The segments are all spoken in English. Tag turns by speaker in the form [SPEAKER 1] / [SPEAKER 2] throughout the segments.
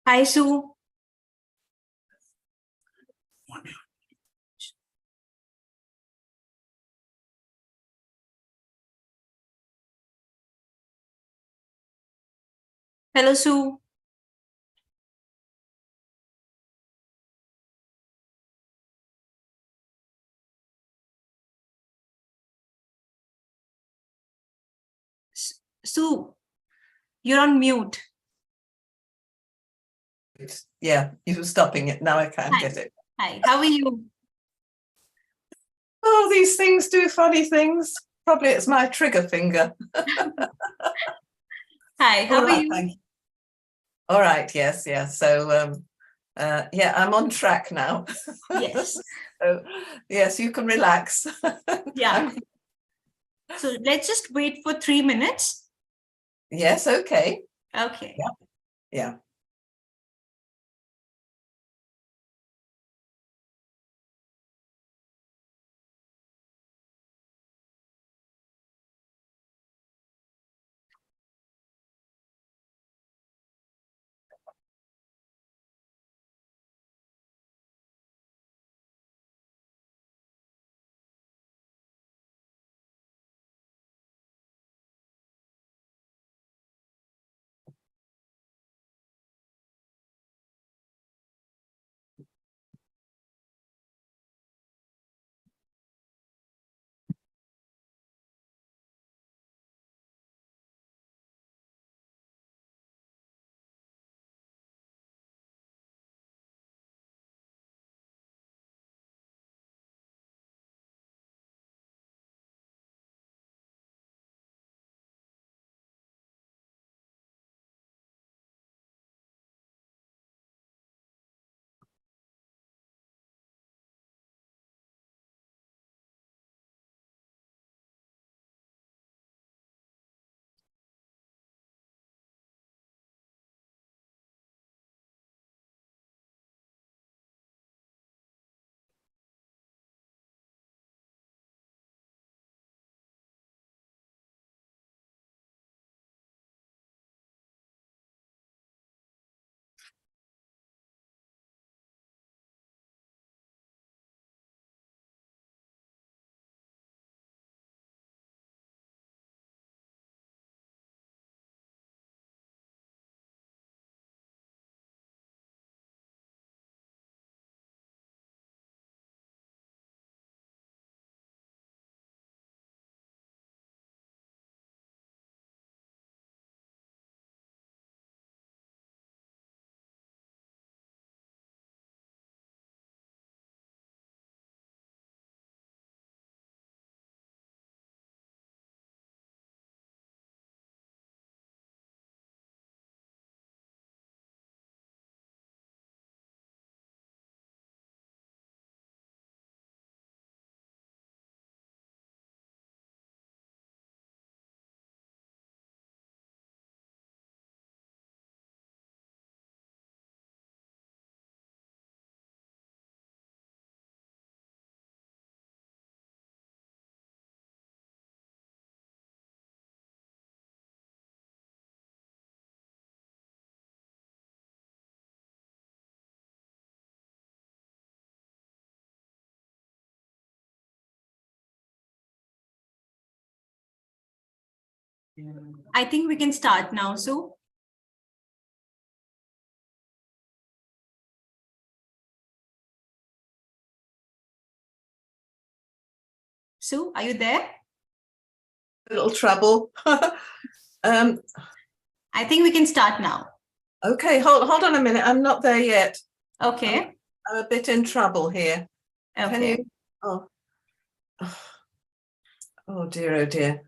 [SPEAKER 1] Hi, Sue. Hello, Sue. Sue, you're on mute.
[SPEAKER 2] Yeah, you were stopping it. Now I can
[SPEAKER 1] Hi.
[SPEAKER 2] get it.
[SPEAKER 1] Hi, how are you?
[SPEAKER 2] Oh, these things do funny things. Probably it's my trigger finger.
[SPEAKER 1] Hi, how
[SPEAKER 2] All
[SPEAKER 1] are
[SPEAKER 2] right,
[SPEAKER 1] you?
[SPEAKER 2] thank you. All right, yes. So yeah, I'm on track now.
[SPEAKER 1] Yes.
[SPEAKER 2] So yes, you can relax.
[SPEAKER 1] Yeah. So let's just wait for 3 minutes.
[SPEAKER 2] Yes, okay.
[SPEAKER 1] Okay.
[SPEAKER 2] Yeah.
[SPEAKER 1] I think we can start now, Sue. Sue, are you there?
[SPEAKER 2] A little trouble.
[SPEAKER 1] I think we can start now.
[SPEAKER 2] Okay, hold on a minute. I'm not there yet.
[SPEAKER 1] Okay.
[SPEAKER 2] I'm a bit in trouble here. Can
[SPEAKER 1] Okay.
[SPEAKER 2] you? Oh. Oh dear, oh dear.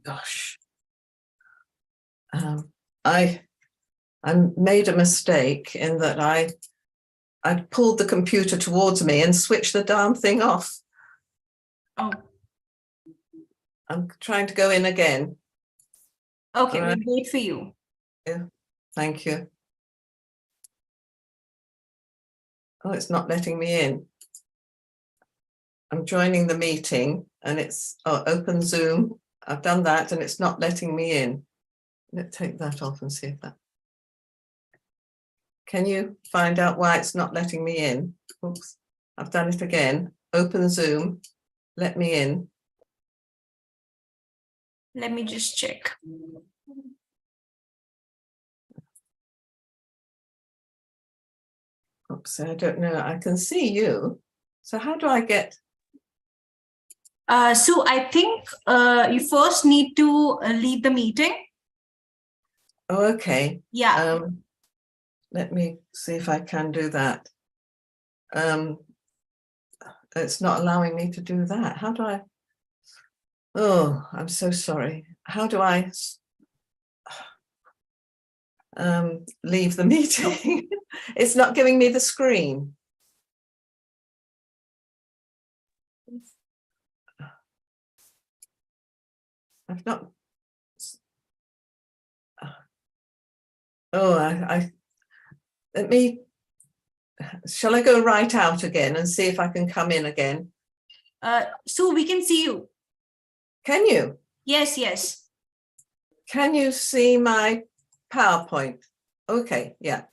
[SPEAKER 2] Gosh. I made a mistake in that I pulled the computer towards me and switched the darn thing off.
[SPEAKER 1] Oh,
[SPEAKER 2] I'm trying to go in again.
[SPEAKER 1] okay.
[SPEAKER 2] All right.
[SPEAKER 1] We'll wait for you.
[SPEAKER 2] Yeah, thank you. Oh, it's not letting me in. I'm joining the meeting and it's open Zoom. I've done that and it's not letting me in. Let's take that off and see if that. Can you find out why it's not letting me in? Oops, I've done it again. Open Zoom, let me in.
[SPEAKER 1] Let me just check.
[SPEAKER 2] Oops, I don't know. I can see you. So how do I get?
[SPEAKER 1] So I think you first need to leave the meeting.
[SPEAKER 2] Oh, okay.
[SPEAKER 1] Yeah.
[SPEAKER 2] Let me see if I can do that. It's not allowing me to do that. How do I? Oh, I'm so sorry. How do I leave the meeting? It's not giving me the screen. I've not. Oh, let me. Shall I go right out again and see if I can come in again?
[SPEAKER 1] So we can see you.
[SPEAKER 2] Can you?
[SPEAKER 1] Yes, yes.
[SPEAKER 2] Can you see my PowerPoint? Okay, yeah.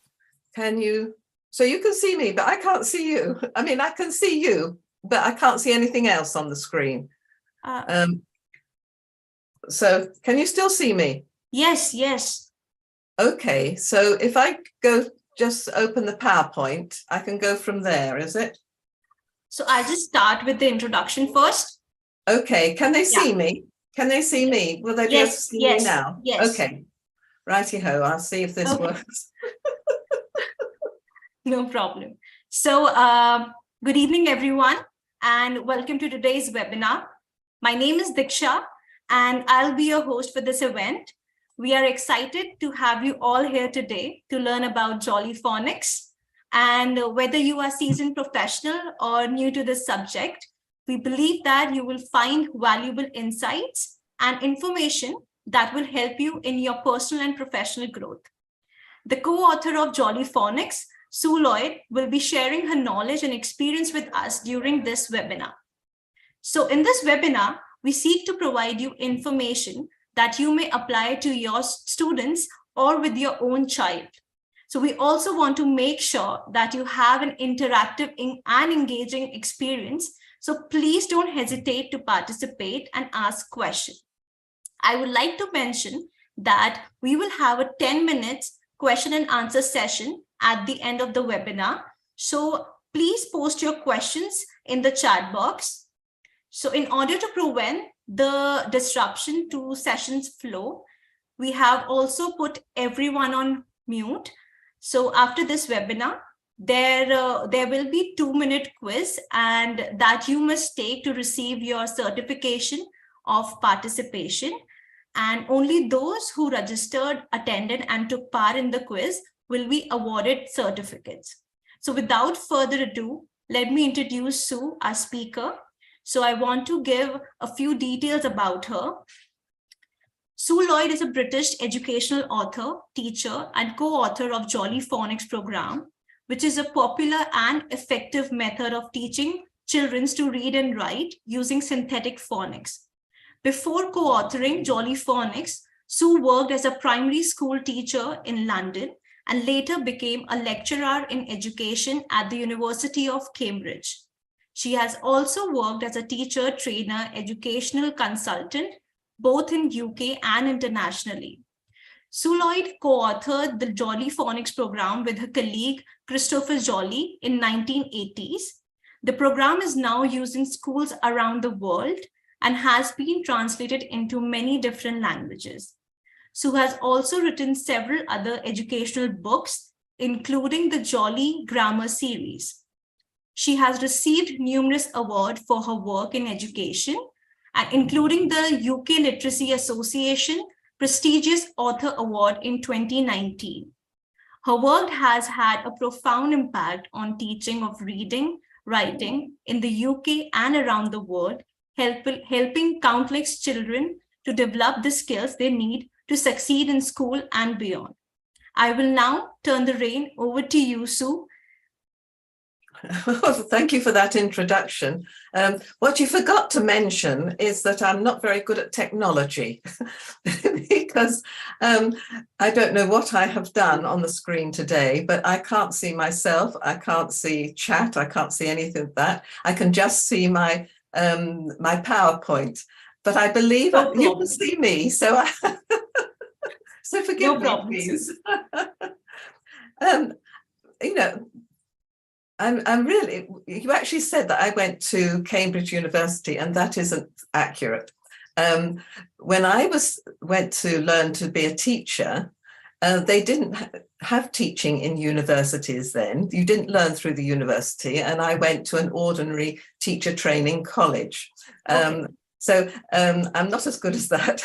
[SPEAKER 2] Can you? So you can see me, but I can't see you. I mean, I can see you, but I can't see anything else on the screen. So can you still see me?
[SPEAKER 1] Yes, yes.
[SPEAKER 2] Okay, so if I go just open the PowerPoint, I can go from there, is it?
[SPEAKER 1] So I'll just start with the introduction first.
[SPEAKER 2] Okay, can they see me? Can they see me? Will they be able to see me now?
[SPEAKER 1] Yes.
[SPEAKER 2] Okay, righty-ho, I'll see if this works.
[SPEAKER 1] No problem. So good evening, everyone, and welcome to today's webinar. My name is Diksha, and I'll be your host for this event. We are excited to have you all here today to learn about Jolly Phonics. And whether you are seasoned professional or new to this subject, we believe that you will find valuable insights and information that will help you in your personal and professional growth. The co-author of Jolly Phonics, Sue Lloyd, will be sharing her knowledge and experience with us during this webinar. So in this webinar, we seek to provide you information that you may apply to your students or with your own child. So we also want to make sure that you have an interactive and engaging experience. So please don't hesitate to participate and ask questions. I would like to mention that we will have a 10 minutes question and answer session at the end of the webinar. So please post your questions in the chat box. So in order to prevent the disruption to sessions flow, we have also put everyone on mute. So after this webinar, there will be 2-minute quiz, and that you must take to receive your certification of participation. And only those who registered, attended, and took part in the quiz will be awarded certificates. So without further ado, let me introduce Sue, our speaker. So I want to give a few details about her. Sue Lloyd is a British educational author, teacher, and co-author of Jolly Phonics program, which is a popular and effective method of teaching children to read and write using synthetic phonics. Before co-authoring Jolly Phonics, Sue worked as a primary school teacher in London and later became a lecturer in education at the University of Cambridge. She has also worked as a teacher, trainer, educational consultant, both in UK and internationally. Sue Lloyd co-authored the Jolly Phonics program with her colleague Christopher Jolly in 1980s. The program is now used in schools around the world and has been translated into many different languages. Sue has also written several other educational books, including the Jolly Grammar series. She has received numerous awards for her work in education, including the UK Literacy Association prestigious Author Award in 2019. Her work has had a profound impact on teaching of reading, writing in the UK and around the world, helping countless children to develop the skills they need to succeed in school and beyond. I will now turn the rein over to you, Sue.
[SPEAKER 2] Thank you for that introduction. What you forgot to mention is that I'm not very good at technology because I don't know what I have done on the screen today, but I can't see myself. I can't see chat. I can't see anything of that. I can just see my my PowerPoint, but I believe
[SPEAKER 1] No
[SPEAKER 2] you can
[SPEAKER 1] problem.
[SPEAKER 2] see me. So, so forgive
[SPEAKER 1] No
[SPEAKER 2] me,
[SPEAKER 1] problem.
[SPEAKER 2] please. um, you know, I'm really, you actually said that I went to Cambridge University, and that isn't accurate. When I went to learn to be a teacher, they didn't have teaching in universities then. You didn't learn through the university, and I went to an ordinary teacher training college.
[SPEAKER 1] Okay.
[SPEAKER 2] So I'm not as good as that.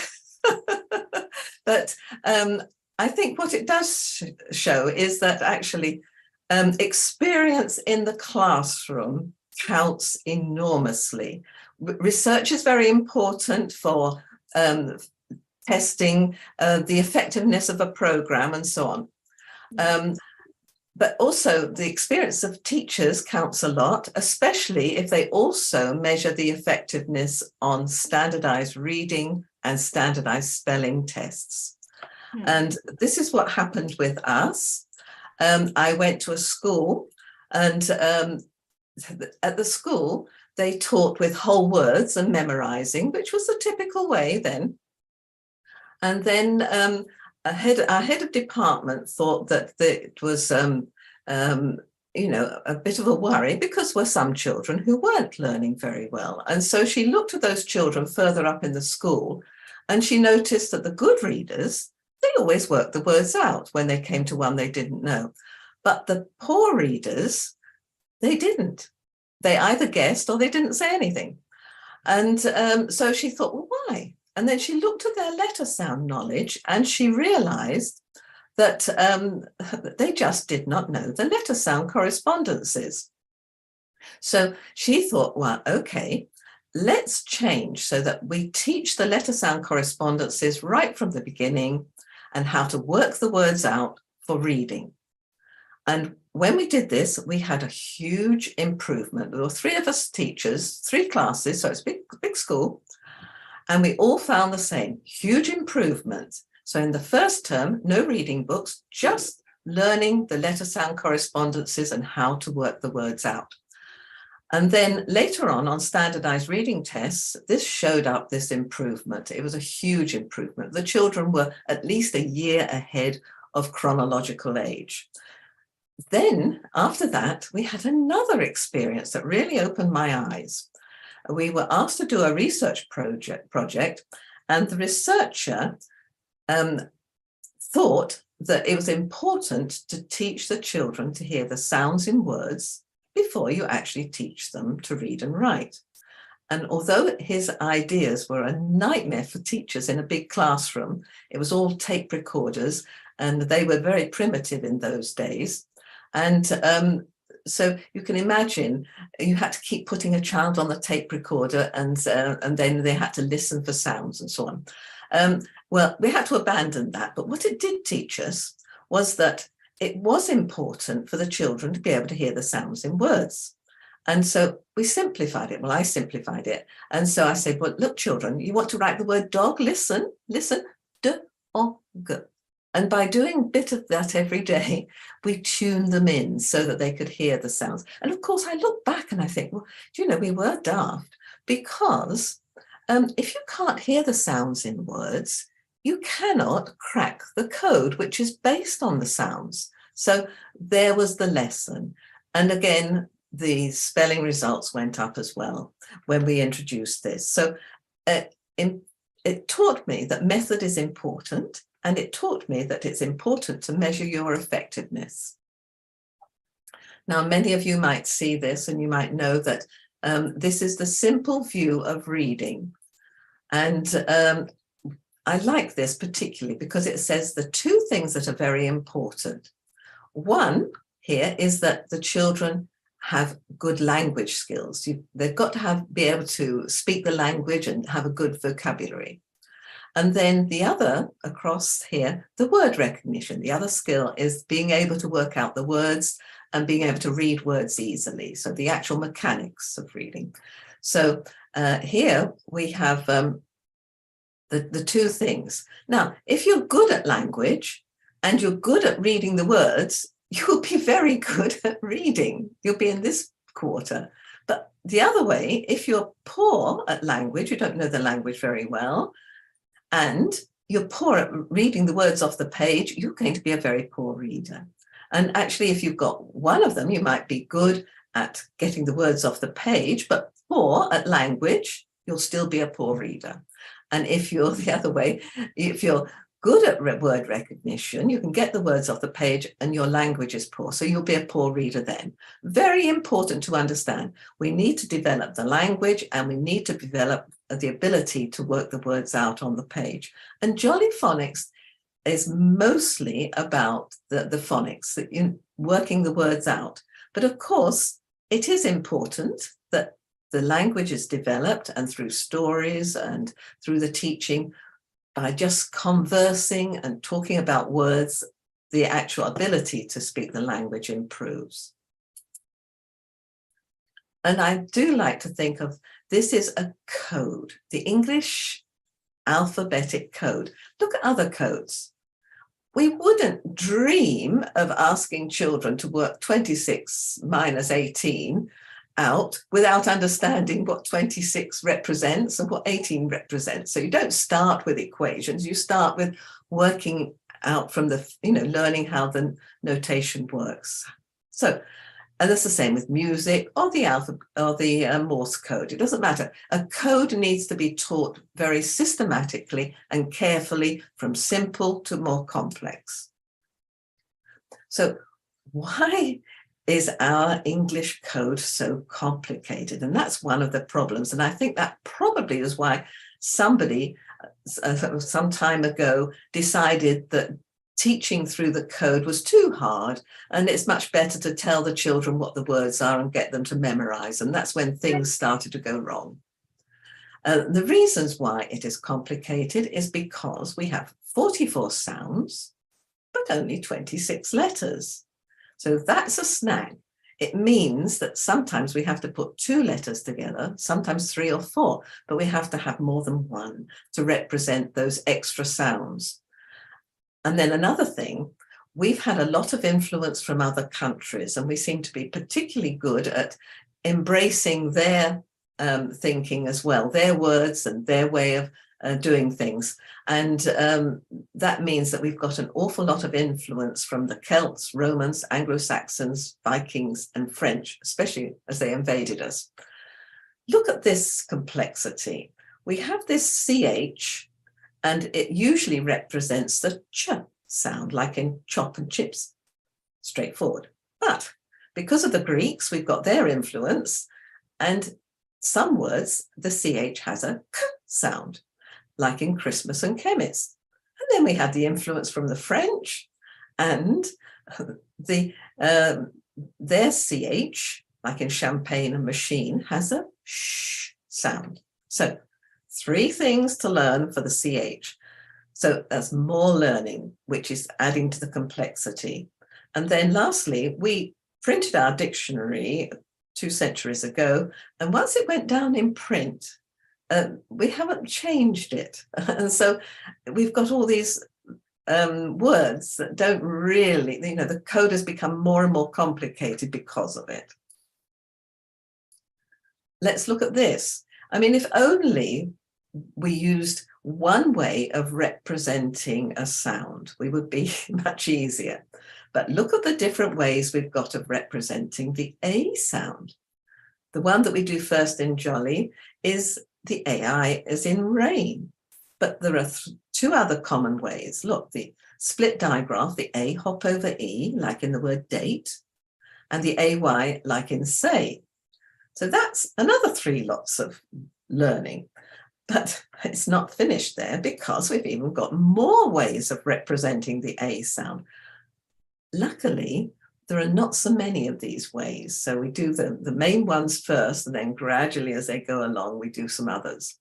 [SPEAKER 2] But I think what it does show is that actually experience in the classroom counts enormously. Research is very important for testing the effectiveness of a program and so on. But also the experience of teachers counts a lot, especially if they also measure the effectiveness on standardized reading and standardized spelling tests. And this is what happened with us. I went to a school, and at the school, they taught with whole words and memorizing, which was the typical way then. And then our head of department thought that it was, you know, a bit of a worry because there were some children who weren't learning very well. And so she looked at those children further up in the school, and she noticed that the good readers, they always worked the words out when they came to one they didn't know. But the poor readers, they didn't. They either guessed or they didn't say anything. And so she thought, well, why? And then she looked at their letter sound knowledge, and she realized that they just did not know the letter sound correspondences. So she thought, well, okay, let's change so that we teach the letter sound correspondences right from the beginning and how to work the words out for reading. And when we did this, we had a huge improvement. There were 3 of us teachers, 3 classes, so it's a big school, and we all found the same, huge improvement. So in the first term, no reading books, just learning the letter sound correspondences and how to work the words out. And then later on standardized reading tests, this showed up this improvement. It was a huge improvement. The children were at least a year ahead of chronological age. Then after that, we had another experience that really opened my eyes. We were asked to do a research project, and the researcher thought that it was important to teach the children to hear the sounds in words before you actually teach them to read and write. And although his ideas were a nightmare for teachers in a big classroom, it was all tape recorders, and they were very primitive in those days. And so you can imagine you had to keep putting a child on the tape recorder, and then they had to listen for sounds and so on. Well, we had to abandon that. But what it did teach us was that it was important for the children to be able to hear the sounds in words. And so we simplified it. Well, I simplified it. And so I said, well, look, children, you want to write the word dog? Listen, d, o, g. And by doing a bit of that every day, we tuned them in so that they could hear the sounds. And of course, I look back and I think, well, do you know, we were daft, because if you can't hear the sounds in words, you cannot crack the code, which is based on the sounds. So there was the lesson. And again, the spelling results went up as well when we introduced this. So it taught me that method is important. And it taught me that it's important to measure your effectiveness. Now, many of you might see this, and you might know that this is the simple view of reading. And I like this particularly because it says the 2 things that are very important. One here is that the children have good language skills. They've got to be able to speak the language and have a good vocabulary. And then the other across here, the word recognition. The other skill is being able to work out the words and being able to read words easily. So the actual mechanics of reading. So here we have the two things. Now, if you're good at language and you're good at reading the words, you'll be very good at reading. You'll be in this quarter. But the other way, if you're poor at language, you don't know the language very well, and you're poor at reading the words off the page, you're going to be a very poor reader. And actually, if you've got one of them, you might be good at getting the words off the page, but poor at language, you'll still be a poor reader. And if you're the other way, if you're good at word recognition, you can get the words off the page and your language is poor. So you'll be a poor reader then. Very important to understand. We need to develop the language and we need to develop the ability to work the words out on the page. And Jolly Phonics is mostly about the phonics, working the words out. But of course, it is important that the language is developed, and through stories and through the teaching, by just conversing and talking about words, the actual ability to speak the language improves. And I do like to think of this is a code, the English alphabetic code. Look at other codes. We wouldn't dream of asking children to work 26 minus 18 out without understanding what 26 represents and what 18 represents. So you don't start with equations, you start with working out from the, learning how the notation works. So, and that's the same with music or the alphabet or the Morse code. It doesn't matter. A code needs to be taught very systematically and carefully from simple to more complex. So why is our English code so complicated? And that's one of the problems. And I think that probably is why somebody some time ago decided that teaching through the code was too hard, and it's much better to tell the children what the words are and get them to memorize. And that's when things started to go wrong. The reasons why it is complicated is because we have 44 sounds, but only 26 letters. So that's a snag. It means that sometimes we have to put 2 letters together, sometimes 3 or 4, but we have to have more than one to represent those extra sounds. And then another thing, we've had a lot of influence from other countries, and we seem to be particularly good at embracing their thinking as well, their words and their way of doing things. And that means that we've got an awful lot of influence from the Celts, Romans, Anglo-Saxons, Vikings, and French, especially as they invaded us. Look at this complexity. We have this CH, and it usually represents the ch sound, like in chop and chips. Straightforward. But because of the Greeks, we've got their influence, and some words, the CH has a k sound, like in Christmas and chemist. And then we had the influence from the French, and their CH, like in champagne and machine, has a sh sound. So 3 things to learn for the CH. So that's more learning, which is adding to the complexity. And then lastly, we printed our dictionary 2 centuries ago, and once it went down in print, we haven't changed it. And so we've got all these words that don't really, the code has become more and more complicated because of it. Let's look at this. I mean, if only we used one way of representing a sound, we would be much easier. But look at the different ways we've got of representing the A sound. The one that we do first in Jolly is the AI as in rain. But there are 2 other common ways. Look, the split digraph, the A hop over E, like in the word date, and the AY, like in say. So that's another 3 lots of learning. But it's not finished there, because we've even got more ways of representing the A sound. Luckily, there are not so many of these ways. So we do the main ones first, and then gradually as they go along, we do some others.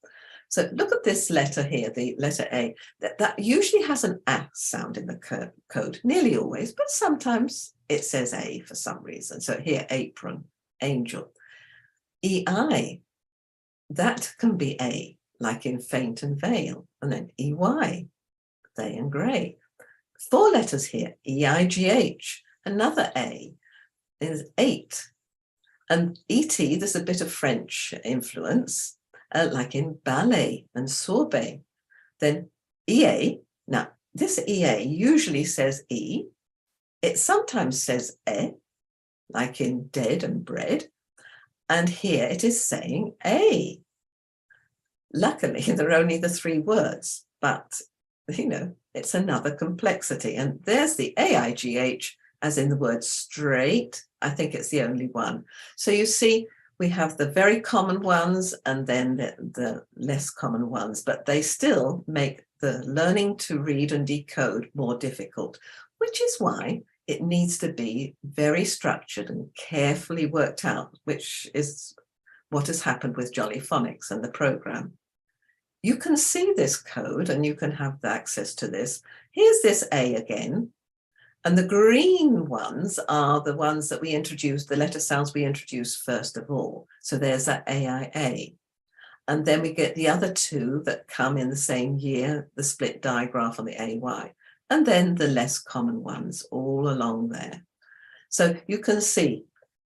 [SPEAKER 2] So look at this letter here, the letter A. That usually has an A sound in the code, nearly always, but sometimes it says A for some reason. So here, apron, angel. EI, that can be A, like in faint and veil. And then EY, they and grey. 4 letters here, EIGH, another A, is 8. And ET, there's a bit of French influence, like in ballet and sorbet. Then EA, now this EA usually says E. It sometimes says E, like in dead and bread. And here it is saying A. Luckily, there are only the 3 words, but, it's another complexity. And there's the AIGH, as in the word straight. I think it's the only one. So you see, we have the very common ones and then the less common ones, but they still make the learning to read and decode more difficult, which is why it needs to be very structured and carefully worked out, which is what has happened with Jolly Phonics and the program. You can see this code and you can have access to this. Here's this A again. And the green ones are the ones that we introduced, the letter sounds we introduced first of all. So there's that AIA. And then we get the other 2 that come in the same year, the split digraph on the AY. And then the less common ones all along there. So you can see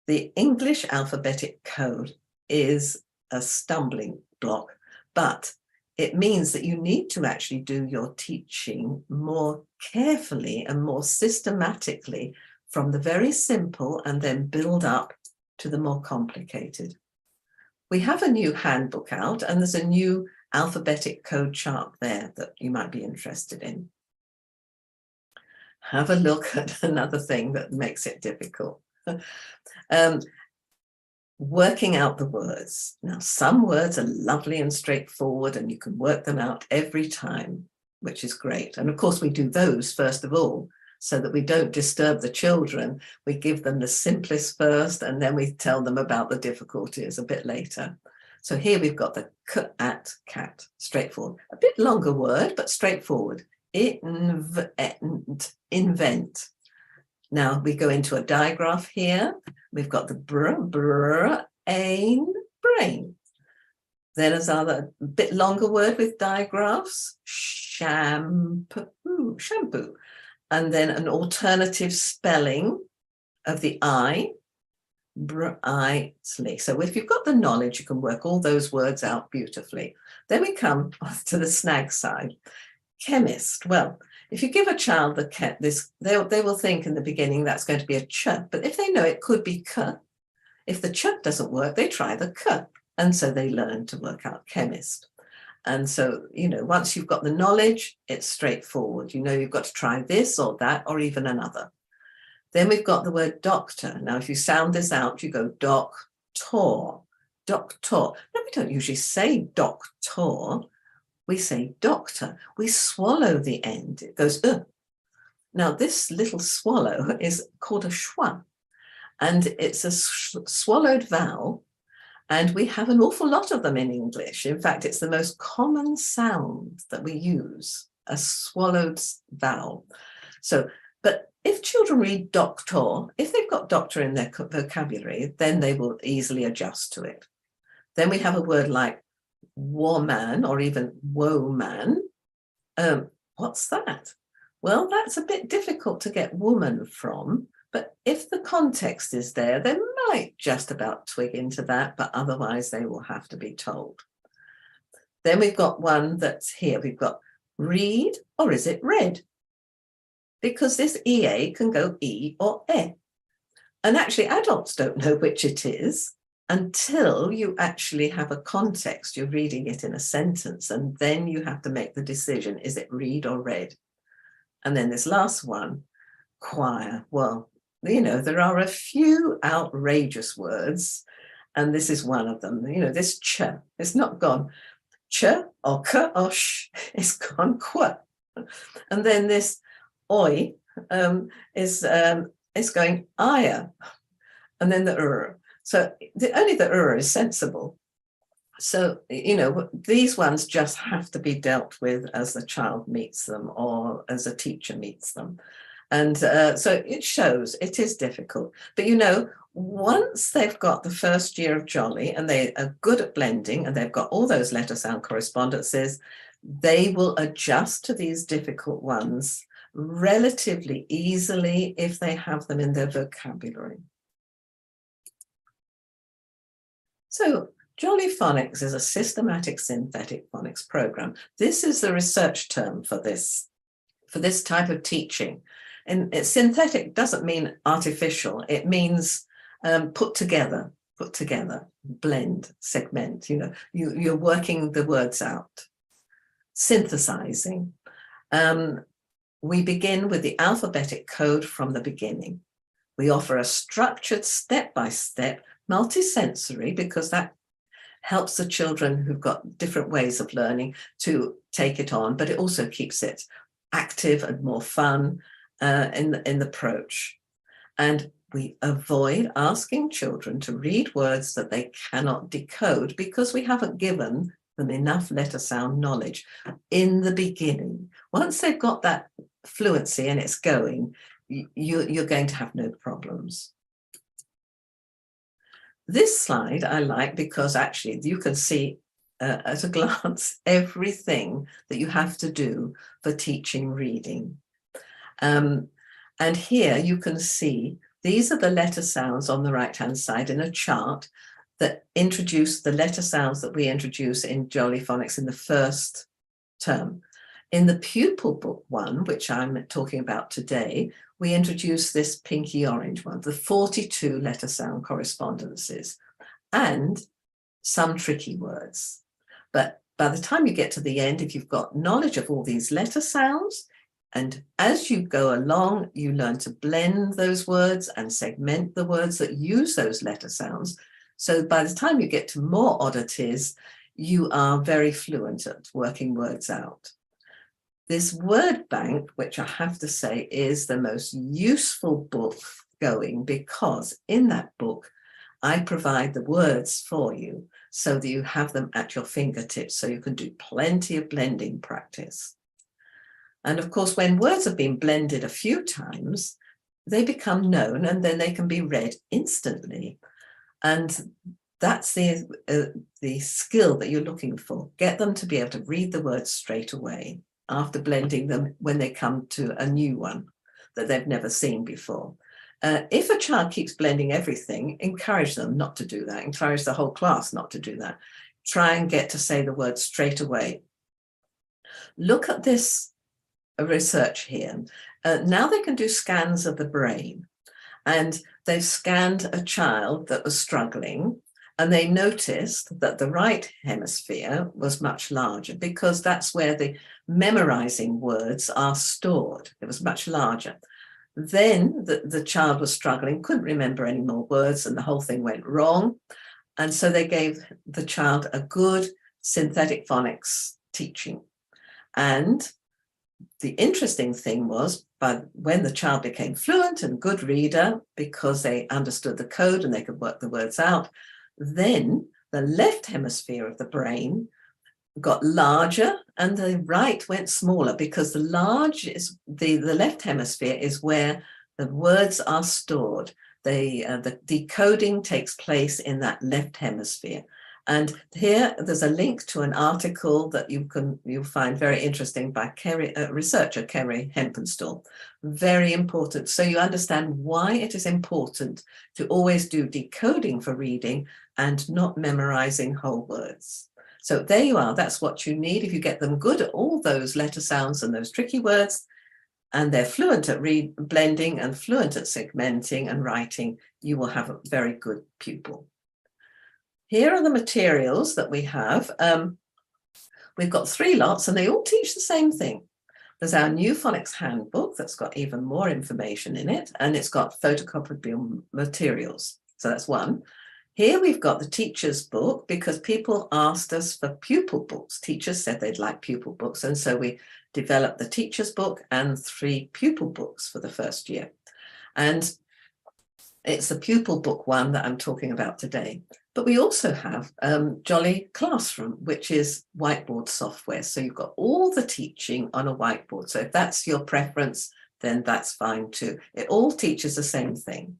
[SPEAKER 2] the English alphabetic code is a stumbling block, but it means that you need to actually do your teaching more carefully and more systematically from the very simple and then build up to the more complicated. We have a new handbook out and there's a new alphabetic code chart there that you might be interested in. Have a look at another thing that makes it difficult. Working out the words. Now, some words are lovely and straightforward and you can work them out every time, which is great. And of course, we do those first of all, so that we don't disturb the children. We give them the simplest first, and then we tell them about the difficulties a bit later. So here we've got the at cat, straightforward. A bit longer word, but straightforward. Invent. Now we go into a digraph here. We've got the brain. Then there's another bit longer word with digraphs, shampoo. And then an alternative spelling of the I, So if you've got the knowledge, you can work all those words out beautifully. Then we come to the snag side. Chemist. Well, if you give a child this, they will think in the beginning that's going to be a ch, but if they know it could be k, if the ch doesn't work, they try the k, and so they learn to work out chemist. And so, once you've got the knowledge, it's straightforward. You've got to try this or that or even another. Then we've got the word doctor. Now, if you sound this out, you go doctor. Now, we don't usually say doctor. We say doctor. We swallow the end. It goes, Now, this little swallow is called a schwa, and it's a swallowed vowel, and we have an awful lot of them in English. In fact, it's the most common sound that we use, a swallowed vowel. So, but if children read doctor, if they've got doctor in their vocabulary, then they will easily adjust to it. Then we have a word like woman or even woman. What's that? Well, that's a bit difficult to get woman from, but if the context is there, they might just about twig into that, but otherwise they will have to be told. Then we've got one that's here. We've got read, or is it read? Because this EA can go E or E. And actually adults don't know which it is until you actually have a context. You're reading it in a sentence, and then you have to make the decision, is it read or read? And then this last one, choir. Well, there are a few outrageous words, and this is one of them. This ch, it's not gone ch or k or sh, it's gone qu. And then this oi is going aya, and then the So only the is sensible. So, you know, these ones just have to be dealt with as the child meets them or as a teacher meets them. And so it shows it is difficult. But, you know, once they've got the first year of Jolly and they are good at blending and they've got all those letter sound correspondences, they will adjust to these difficult ones relatively easily if they have them in their vocabulary. So Jolly Phonics is a systematic synthetic phonics program. This is the research term for this type of teaching. And synthetic doesn't mean artificial. It means put together, blend, segment. You know, you're working the words out, synthesizing. We begin with the alphabetic code from the beginning. We offer a structured step-by-step multisensory, because that helps the children who've got different ways of learning to take it on, but it also keeps it active and more fun in the approach. And we avoid asking children to read words that they cannot decode because we haven't given them enough letter sound knowledge in the beginning. Once they've got that fluency and it's going, you're going to have no problems. This slide I like because actually you can see at a glance everything that you have to do for teaching reading. And here you can see these are the letter sounds on the right-hand side in a chart that introduce the letter sounds that we introduce in Jolly Phonics in the first term. In the pupil book one, which I'm talking about today, we introduce this pinky orange one, the 42 letter sound correspondences and some tricky words. But by the time you get to the end, if you've got knowledge of all these letter sounds, and as you go along, you learn to blend those words and segment the words that use those letter sounds. So by the time you get to more oddities, you are very fluent at working words out. This word bank, which I have to say is the most useful book going, because in that book, I provide the words for you so that you have them at your fingertips, so you can do plenty of blending practice. And of course, when words have been blended a few times, they become known and then they can be read instantly. And that's the skill that you're looking for. Get them to be able to read the words straight away after blending them when they come to a new one that they've never seen before. If a child keeps blending everything, encourage them not to do that. Encourage the whole class not to do that. Try and get to say the words straight away. Look at this research here. Now they can do scans of the brain. And they've scanned a child that was struggling, and they noticed that the right hemisphere was much larger because that's where the memorizing words are stored. It was much larger. Then the child was struggling, couldn't remember any more words, and the whole thing went wrong. And so they gave the child a good synthetic phonics teaching. And the interesting thing was, when the child became fluent and good reader, because they understood the code and they could work the words out, then the left hemisphere of the brain got larger and the right went smaller, because the left hemisphere is where the words are stored. The decoding takes place in that left hemisphere. And here there's a link to an article that you'll find very interesting by researcher Kerry Hempenstall. Very important. So you understand why it is important to always do decoding for reading and not memorizing whole words. So there you are. That's what you need. If you get them good at all those letter sounds and those tricky words, and they're fluent at blending and fluent at segmenting and writing, you will have a very good pupil. Here are the materials that we have. We've got 3 lots and they all teach the same thing. There's our new phonics handbook that's got even more information in it, and it's got photocopiable materials. So that's one. Here we've got the teacher's book, because people asked us for pupil books. Teachers said they'd like pupil books, and so we developed the teacher's book and 3 pupil books for the first year. And it's the pupil book one that I'm talking about today. But we also have Jolly Classroom, which is whiteboard software. So you've got all the teaching on a whiteboard. So if that's your preference, then that's fine too. It all teaches the same thing.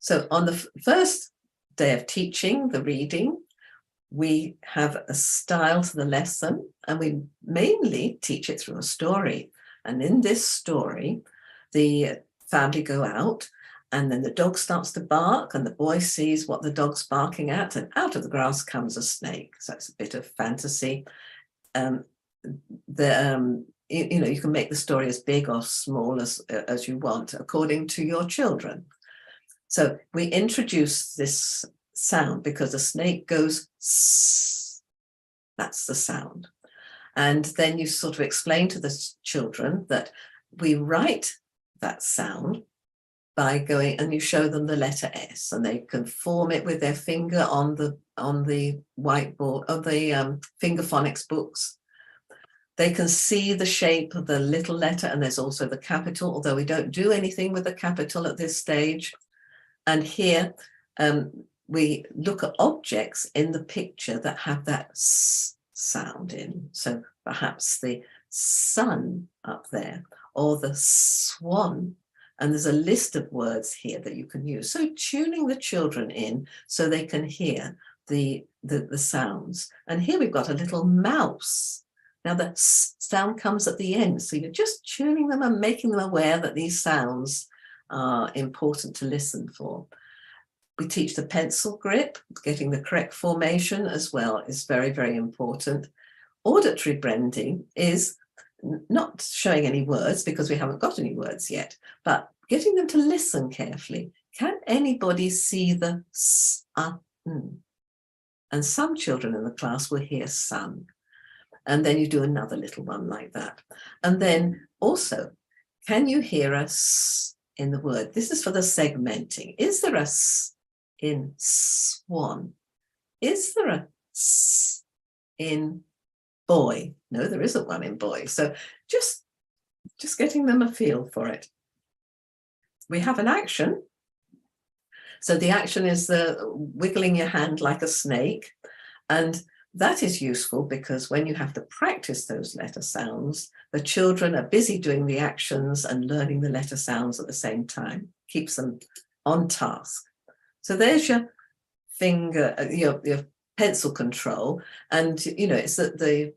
[SPEAKER 2] So on the first day of teaching, the reading, we have a style to the lesson, and we mainly teach it through a story. And in this story, the family go out, and then the dog starts to bark, and the boy sees what the dog's barking at, and out of the grass comes a snake. So it's a bit of fantasy. You can make the story as big or small as you want, according to your children. So we introduce this sound because a snake goes sss. That's the sound. And then you sort of explain to the children that we write that sound by going, and you show them the letter S, and they can form it with their finger on the whiteboard of the finger phonics books. They can see the shape of the little letter, and there's also the capital, although we don't do anything with the capital at this stage. And here we look at objects in the picture that have that S sound in. So perhaps the sun up there, or the swan. And there's a list of words here that you can use. So tuning the children in so they can hear the sounds. And here we've got a little mouse. Now the S sound comes at the end. So you're just tuning them and making them aware that these sounds are important to listen for. We teach the pencil grip. Getting the correct formation as well is very, very important. Auditory blending is not showing any words because we haven't got any words yet, but getting them to listen carefully. Can anybody see the sun? And some children in the class will hear sun. And then you do another little one like that. And then also, can you hear a s in the word? This is for the segmenting. Is there a s in swan? Is there a s in boy? No, there isn't one in boy. So just getting them a feel for it. We have an action. So the action is the wiggling your hand like a snake. And that is useful because when you have to practice those letter sounds, the children are busy doing the actions and learning the letter sounds at the same time. Keeps them on task. So there's your finger, your pencil control, and it's the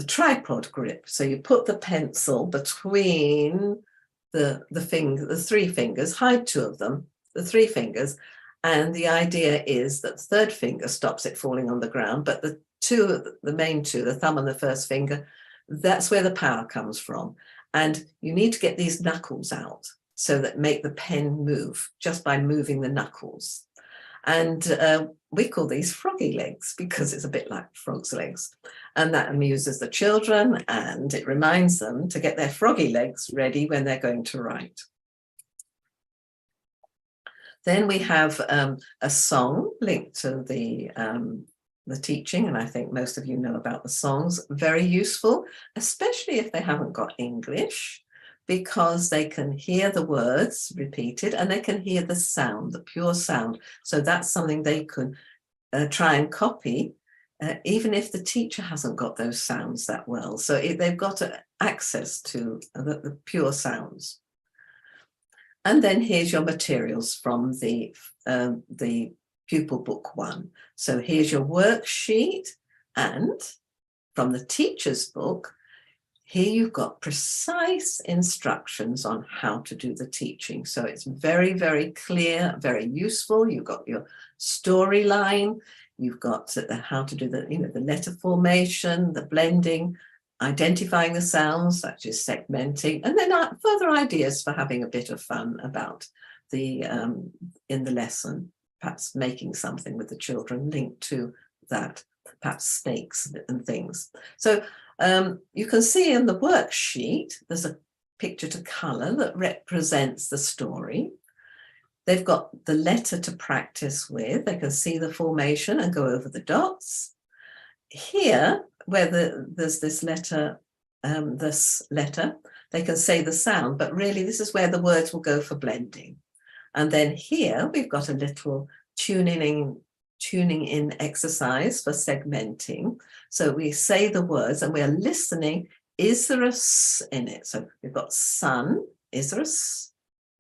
[SPEAKER 2] tripod grip. So you put the pencil between the three fingers, hide two of them, the three fingers, and the idea is that the third finger stops it falling on the ground, but the main two, the thumb and the first finger, that's where the power comes from. And you need to get these knuckles out so that make the pen move just by moving the knuckles. And we call these froggy legs because it's a bit like frog's legs. And that amuses the children, and it reminds them to get their froggy legs ready when they're going to write. Then we have a song linked to the teaching, and I think most of you know about the songs. Very useful, especially if they haven't got English, because they can hear the words repeated and they can hear the sound, the pure sound. So that's something they can try and copy, even if the teacher hasn't got those sounds that well. So they've got access to the pure sounds. And then here's your materials from the Pupil Book 1. So here's your worksheet, and from the teacher's book, here you've got precise instructions on how to do the teaching. So it's very, very clear, very useful. You've got your storyline, you've got how to do the letter formation, the blending, identifying the sounds, such as segmenting, and then further ideas for having a bit of fun about in the lesson, perhaps making something with the children linked to that, perhaps snakes and things. So you can see in the worksheet, there's a picture to colour that represents the story. They've got the letter to practice with. They can see the formation and go over the dots. Here, where there's this letter, they can say the sound, but really this is where the words will go for blending. And then here we've got a little tuning in exercise for segmenting. So we say the words and we're listening. Is there a s in it? So we've got sun. Is there a s?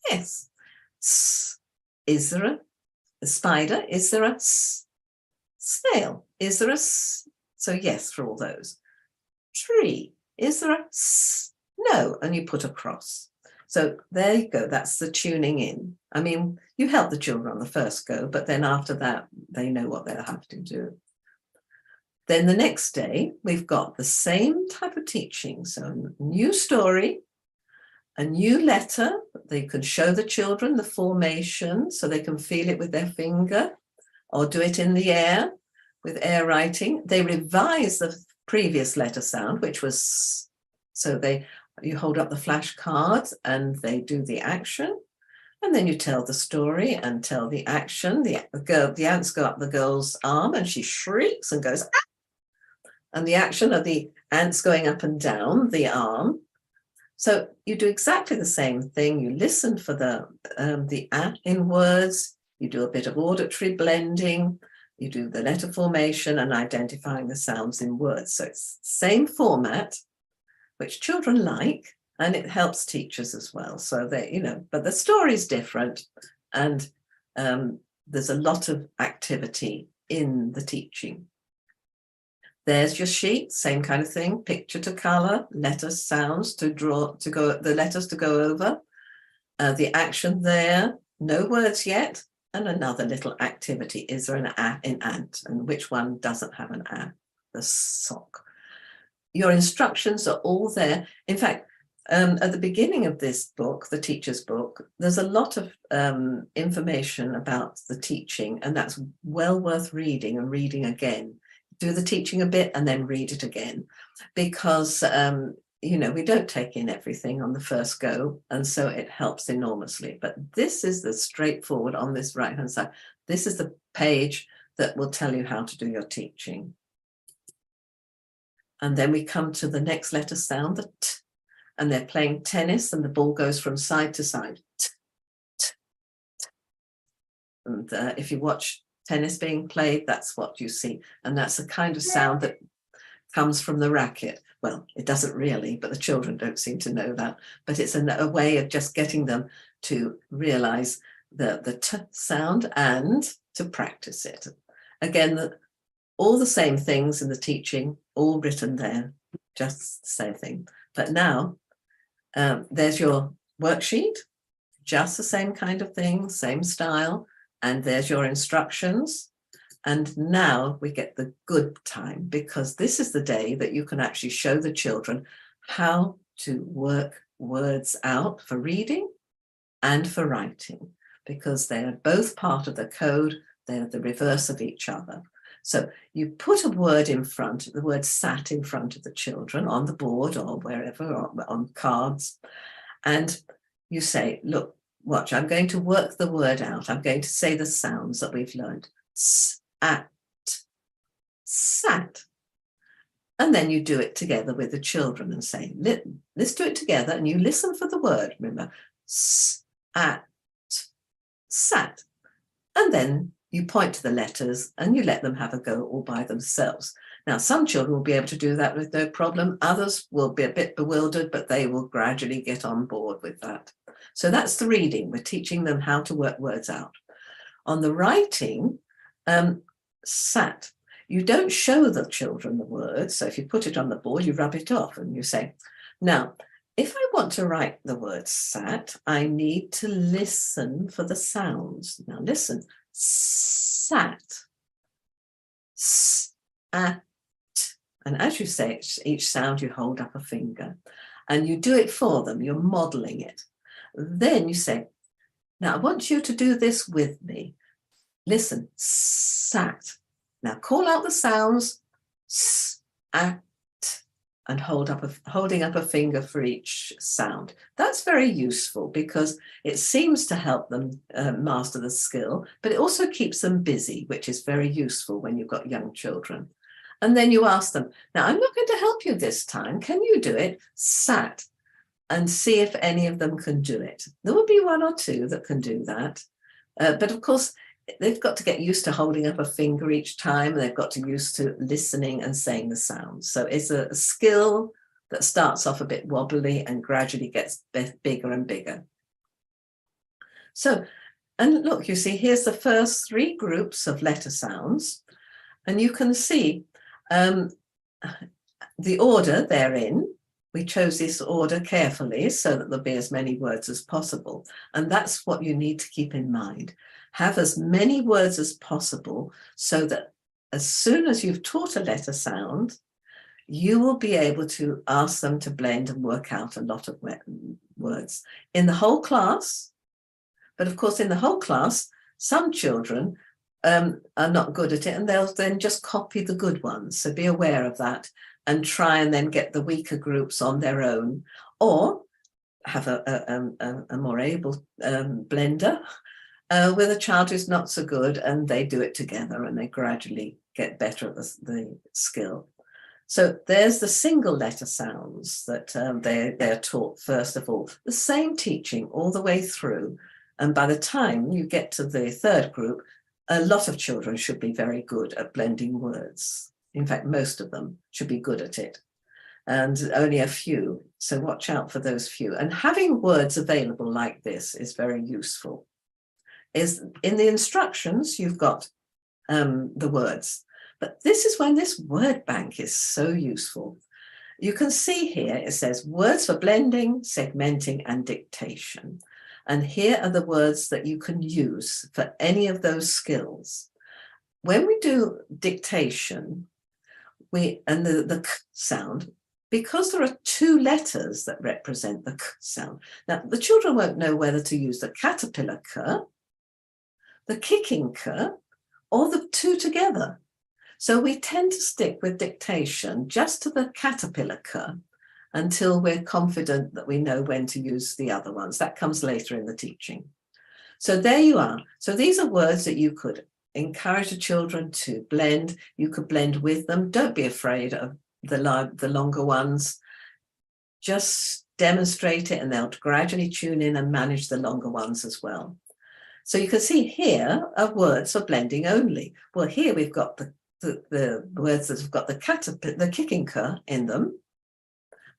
[SPEAKER 2] Yes. S. Is there a spider? Is there a s? Snail. Is there a s? So yes for all those. Tree. Is there a s? No. And you put a cross. So there you go. That's the tuning in. I mean, you help the children on the first go, but then after that, they know what they'll have to do. Then the next day, we've got the same type of teaching. So a new story, a new letter. They can show the children the formation so they can feel it with their finger or do it in the air with air writing. They revise the previous letter sound, which was, so you hold up the flashcards and they do the action. And then you tell the story and tell the action. The ants go up the girl's arm and she shrieks and goes, ah! And the action of the ants going up and down the arm. So you do exactly the same thing. You listen for the ah in words. You do a bit of auditory blending. You do the letter formation and identifying the sounds in words. So it's the same format, which children like, and it helps teachers as well. So they, but the story's different, and there's a lot of activity in the teaching. There's your sheet, same kind of thing, picture to color, letters, sounds to draw, the letters to go over, the action there, no words yet, and another little activity. Is there an a in ant? And which one doesn't have an a? The sock. Your instructions are all there. In fact, at the beginning of this book, the teacher's book, there's a lot of information about the teaching, and that's well worth reading and reading again. Do the teaching a bit and then read it again, because we don't take in everything on the first go, and so it helps enormously. But this is the straightforward on this right hand side. This is the page that will tell you how to do your teaching. And then we come to the next letter sound, the t, and they're playing tennis and the ball goes from side to side. T, t, t. And if you watch tennis being played, that's what you see. And that's the kind of sound that comes from the racket. Well, it doesn't really, but the children don't seem to know that. But it's a way of just getting them to realize the t sound and to practice it. Again, all the same things in the teaching, all written there, just the same thing. But now there's your worksheet, just the same kind of thing, same style. And there's your instructions. And now we get the good time, because this is the day that you can actually show the children how to work words out for reading and for writing, because they are both part of the code. They're the reverse of each other. So you put a word in front, the word sat in front of the children on the board or wherever, or on cards. And you say, look, watch, I'm going to work the word out. I'm going to say the sounds that we've learned. Sat, sat. And then you do it together with the children and say, let's do it together. And you listen for the word, remember, sat, sat. And then you point to the letters and you let them have a go all by themselves. Now, some children will be able to do that with no problem. Others will be a bit bewildered, but they will gradually get on board with that. So that's the reading. We're teaching them how to work words out. On the writing, sat. You don't show the children the words. So if you put it on the board, you rub it off and you say, now, if I want to write the word sat, I need to listen for the sounds. Now listen, sat, sat. And as you say each sound, you hold up a finger and you do it for them. You're modeling it. Then you say, now I want you to do this with me. Listen, sat. Now call out the sounds, sat, and holding up a finger for each sound. That's very useful because it seems to help them master the skill, but it also keeps them busy, which is very useful when you've got young children. And then you ask them, now I'm not going to help you this time. Can you do it? Sat. and see if any of them can do it. There will be one or two that can do that. But of course, they've got to get used to holding up a finger each time. They've got to get used to listening and saying the sounds. So it's a skill that starts off a bit wobbly and gradually gets bigger and bigger. So, and look, you see, here's the first 3 groups of letter sounds. And you can see the order they're in. We chose this order carefully so that there'll be as many words as possible. And that's what you need to keep in mind. Have as many words as possible so that as soon as you've taught a letter sound, you will be able to ask them to blend and work out a lot of words in the whole class. But of course, in the whole class, some children are not good at it, and they'll then just copy the good ones. So be aware of that and try and then get the weaker groups on their own, or have a more able blender with a child who's not so good, and they do it together and they gradually get better at the skill. So there's the single letter sounds that they're taught first of all, the same teaching all the way through. And by the time you get to the 3rd group, a lot of children should be very good at blending words. In fact, most of them should be good at it, and only a few. So watch out for those few. And having words available like this is very useful. Is in the instructions, you've got the words. But this is when this word bank is so useful. You can see here, it says words for blending, segmenting, and dictation. And here are the words that you can use for any of those skills. When we do dictation, and the k sound, because there are 2 letters that represent the k sound. Now, the children won't know whether to use the caterpillar k, the kicking k, or the 2 together. So we tend to stick with dictation just to the caterpillar k until we're confident that we know when to use the other ones. That comes later in the teaching. So there you are. So these are words that you could encourage the children to blend. You could blend with them. Don't be afraid of the longer ones. Just demonstrate it and they'll gradually tune in and manage the longer ones as well. So you can see here are words for blending only. Well, here we've got the words that have got the kicking k in them.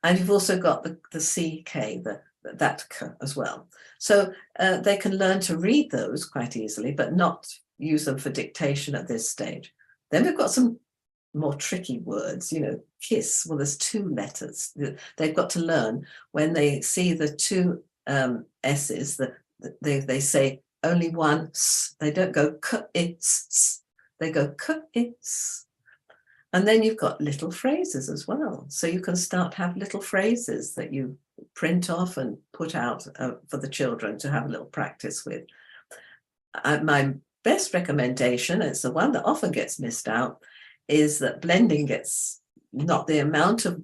[SPEAKER 2] And you've also got the CK, that k as well. So they can learn to read those quite easily, but not use them for dictation at this stage. Then we've got some more tricky words, kiss. Well, there's 2 letters. They've got to learn when they see the 2 S's, that they say only one s. They don't go k-it's, they go k-it's. And then you've got little phrases as well. So you can start to have little phrases that you print off and put out for the children to have a little practice with. My best recommendation, it's the one that often gets missed out, is that blending gets not the amount of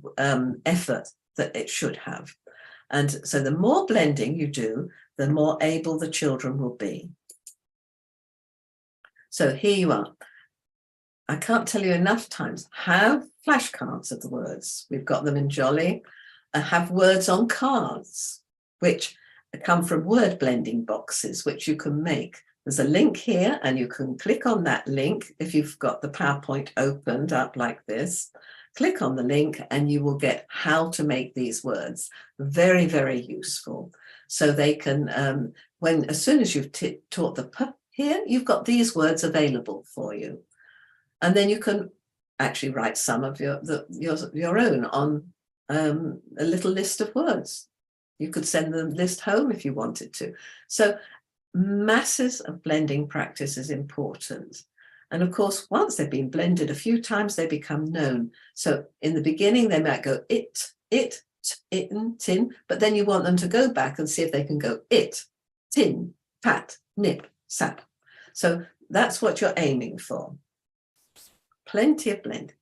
[SPEAKER 2] effort that it should have. And so the more blending you do, the more able the children will be. So here you are. I can't tell you enough times, have flashcards of the words. We've got them in Jolly. Have words on cards, which come from word blending boxes, which you can make. There's a link here and you can click on that link if you've got the PowerPoint opened up like this. Click on the link and you will get how to make these words. Very, very useful. So they can, as soon as you've taught the p here, you've got these words available for you. And then you can actually write some of your own on a little list of words. You could send the list home if you wanted to. So masses of blending practice is important. And of course, once they've been blended a few times, they become known. So in the beginning, they might go it, tin, but then you want them to go back and see if they can go it, tin, pat, nip, sap. So that's what you're aiming for. Plenty of blend.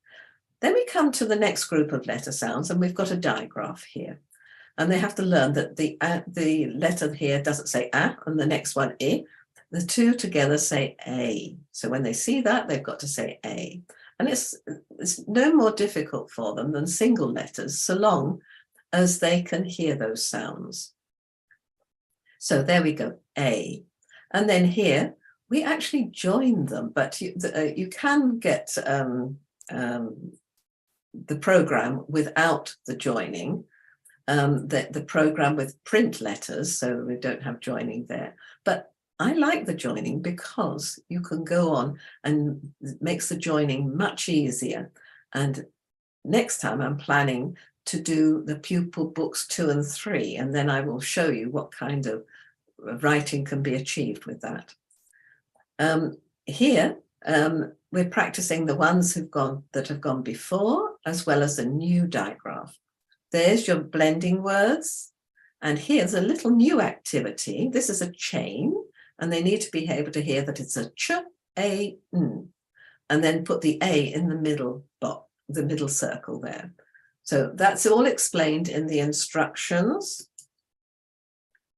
[SPEAKER 2] Then we come to the next group of letter sounds, and we've got a digraph here. And they have to learn that the letter here doesn't say a, and the next one I. The 2 together say a. So when they see that, they've got to say a. And it's no more difficult for them than single letters, so long as they can hear those sounds. So there we go, A. And then here, we actually join them, but you can get the program without the joining, the program with print letters, so we don't have joining there. But I like the joining because you can go on and it makes the joining much easier. And next time I'm planning to do the pupil books 2 and 3, and then I will show you what kind of writing can be achieved with that. Here, we're practicing the ones that have gone before, as well as a new digraph. There's your blending words. And here's a little new activity. This is a chain, and they need to be able to hear that it's a ch, a, n, and then put the a in the middle box, the middle circle there. So that's all explained in the instructions.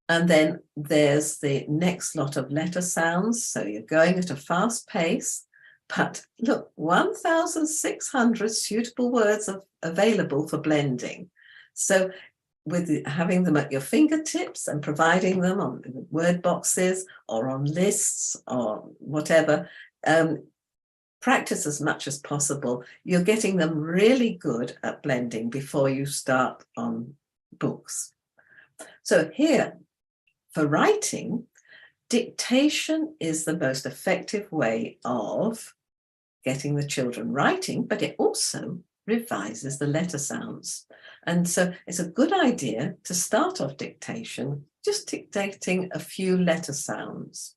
[SPEAKER 2] And then there's the next lot of letter sounds. So you're going at a fast pace, but look, 1,600 suitable words available for blending. So with having them at your fingertips and providing them on word boxes or on lists or whatever, practice as much as possible. You're getting them really good at blending before you start on books. So here, for writing, dictation is the most effective way of getting the children writing, but it also revises the letter sounds. And so it's a good idea to start off dictation, just dictating a few letter sounds.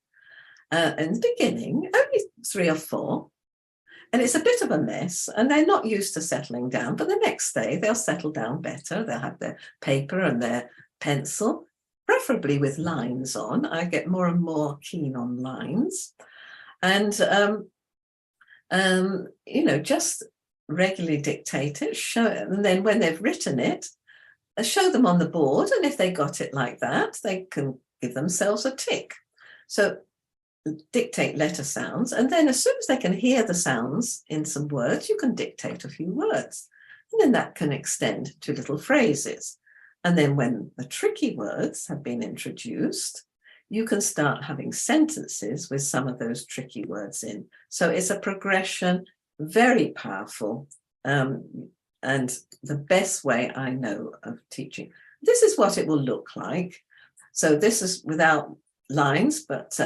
[SPEAKER 2] In the beginning, only 3 or 4, and it's a bit of a mess, and they're not used to settling down, but the next day they'll settle down better. They'll have their paper and their pencil, preferably with lines on. I get more and more keen on lines. And, just regularly dictate it, show it, and then when they've written it, show them on the board, and if they got it like that, they can give themselves a tick. So dictate letter sounds, and then as soon as they can hear the sounds in some words, you can dictate a few words, and then that can extend to little phrases. And then when the tricky words have been introduced, you can start having sentences with some of those tricky words in. So it's a progression, very powerful, and the best way I know of teaching. This is what it will look like. So this is without lines, but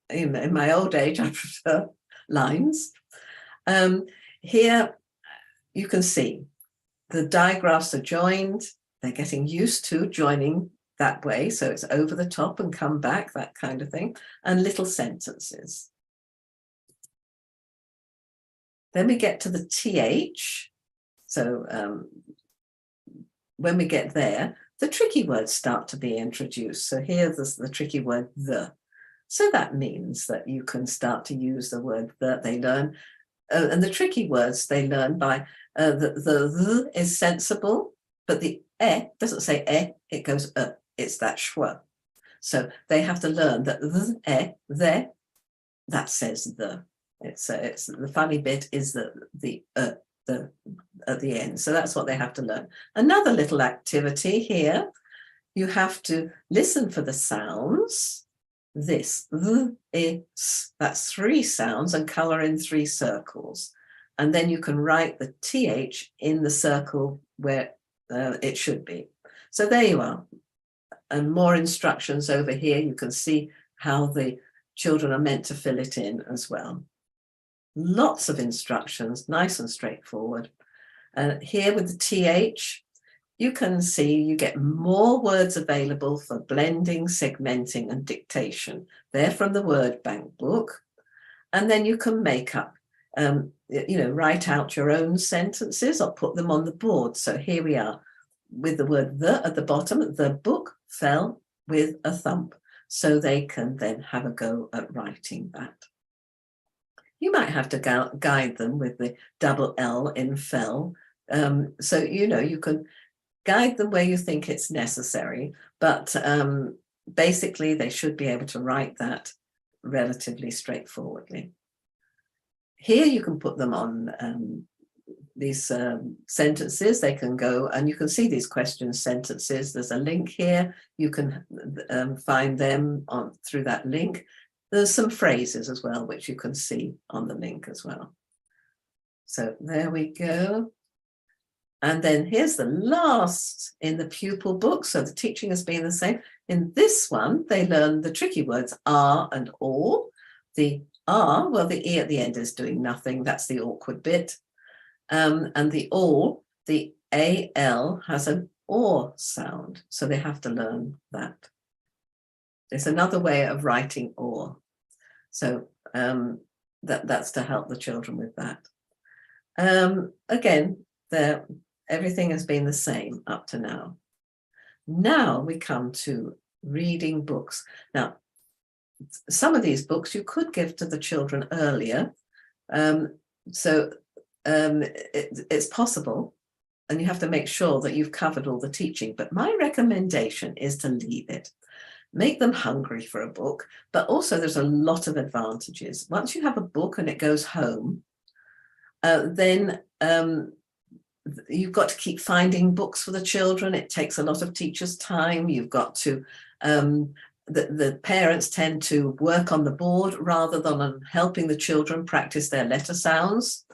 [SPEAKER 2] in my old age, I prefer lines. Here you can see the digraphs are joined. They're getting used to joining that way. So it's over the top and come back, that kind of thing, and little sentences. Then we get to the TH. So when we get there, the tricky words start to be introduced. So here's the tricky word, the. So that means that you can start to use the word that they learn. And the tricky words they learn by the is sensible, but the doesn't say it goes it's that schwa. So they have to learn that there, that says the. It's the funny bit is the at the end. So that's what they have to learn. Another little activity here, you have to listen for the sounds. This, that's 3 sounds, and color in 3 circles. And then you can write the TH in the circle where it should be. So there you are. And more instructions over here. You can see how the children are meant to fill it in as well. Lots of instructions, nice and straightforward. And here with the TH, you can see you get more words available for blending, segmenting, and dictation. They're from the word bank book. And then you can make up, write out your own sentences or put them on the board. So here we are with the word the at the bottom. The book fell with a thump. So they can then have a go at writing that. You might have to guide them with the double L in fell. So, you can guide them where you think it's necessary, but basically they should be able to write that relatively straightforwardly. Here you can put them on sentences. They can go and you can see these question sentences. There's a link here. You can find them through that link. There's some phrases as well, which you can see on the link as well. So there we go. And then here's the last in the pupil book. So the teaching has been the same. In this one, they learn the tricky words are and or. The are, well, the E at the end is doing nothing. That's the awkward bit. And the or, the AL has an or sound. So they have to learn that. It's another way of writing or. So that's to help the children with that. Again, everything has been the same up to now. Now we come to reading books. Now, some of these books you could give to the children earlier. It's possible, and you have to make sure that you've covered all the teaching. But my recommendation is to leave it. Make them hungry for a book, but also there's a lot of advantages. Once you have a book and it goes home, then you've got to keep finding books for the children. It takes a lot of teachers' time. You've got to, the parents tend to work on the board rather than on helping the children practice their letter sounds.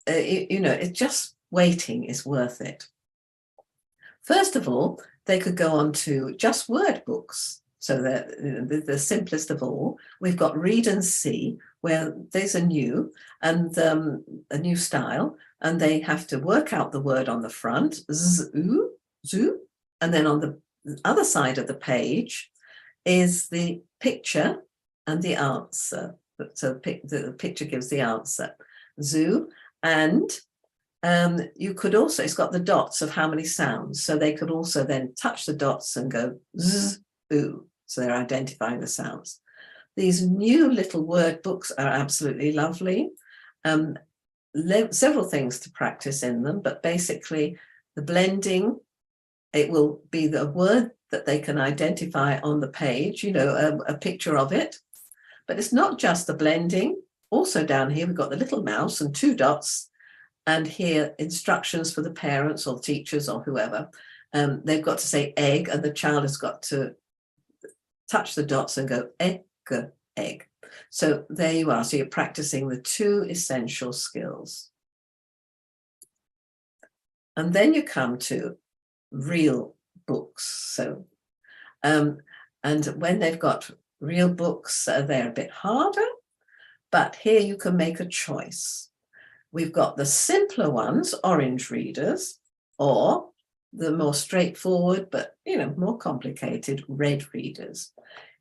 [SPEAKER 2] It's just waiting is worth it. First of all, they could go on to just word books. So the simplest of all, we've got Read and See, where there's a new style, and they have to work out the word on the front, zoo, and then on the other side of the page is the picture and the answer. So the picture gives the answer, zoo, and you could also, it's got the dots of how many sounds, so they could also then touch the dots and go z, oo. So they're identifying the sounds. These new little word books are absolutely lovely. Several things to practice in them, but basically the blending, it will be the word that they can identify on the page, a picture of it. But it's not just the blending. Also down here, we've got the little mouse and 2 dots. And here, instructions for the parents or teachers or whoever. They've got to say egg, and the child has got to touch the dots and go egg, egg. So there you are. So you're practicing the 2 essential skills. And then you come to real books. So, and when they've got real books, they're a bit harder, but here you can make a choice. We've got the simpler ones, orange readers, or the more straightforward, but more complicated, red readers.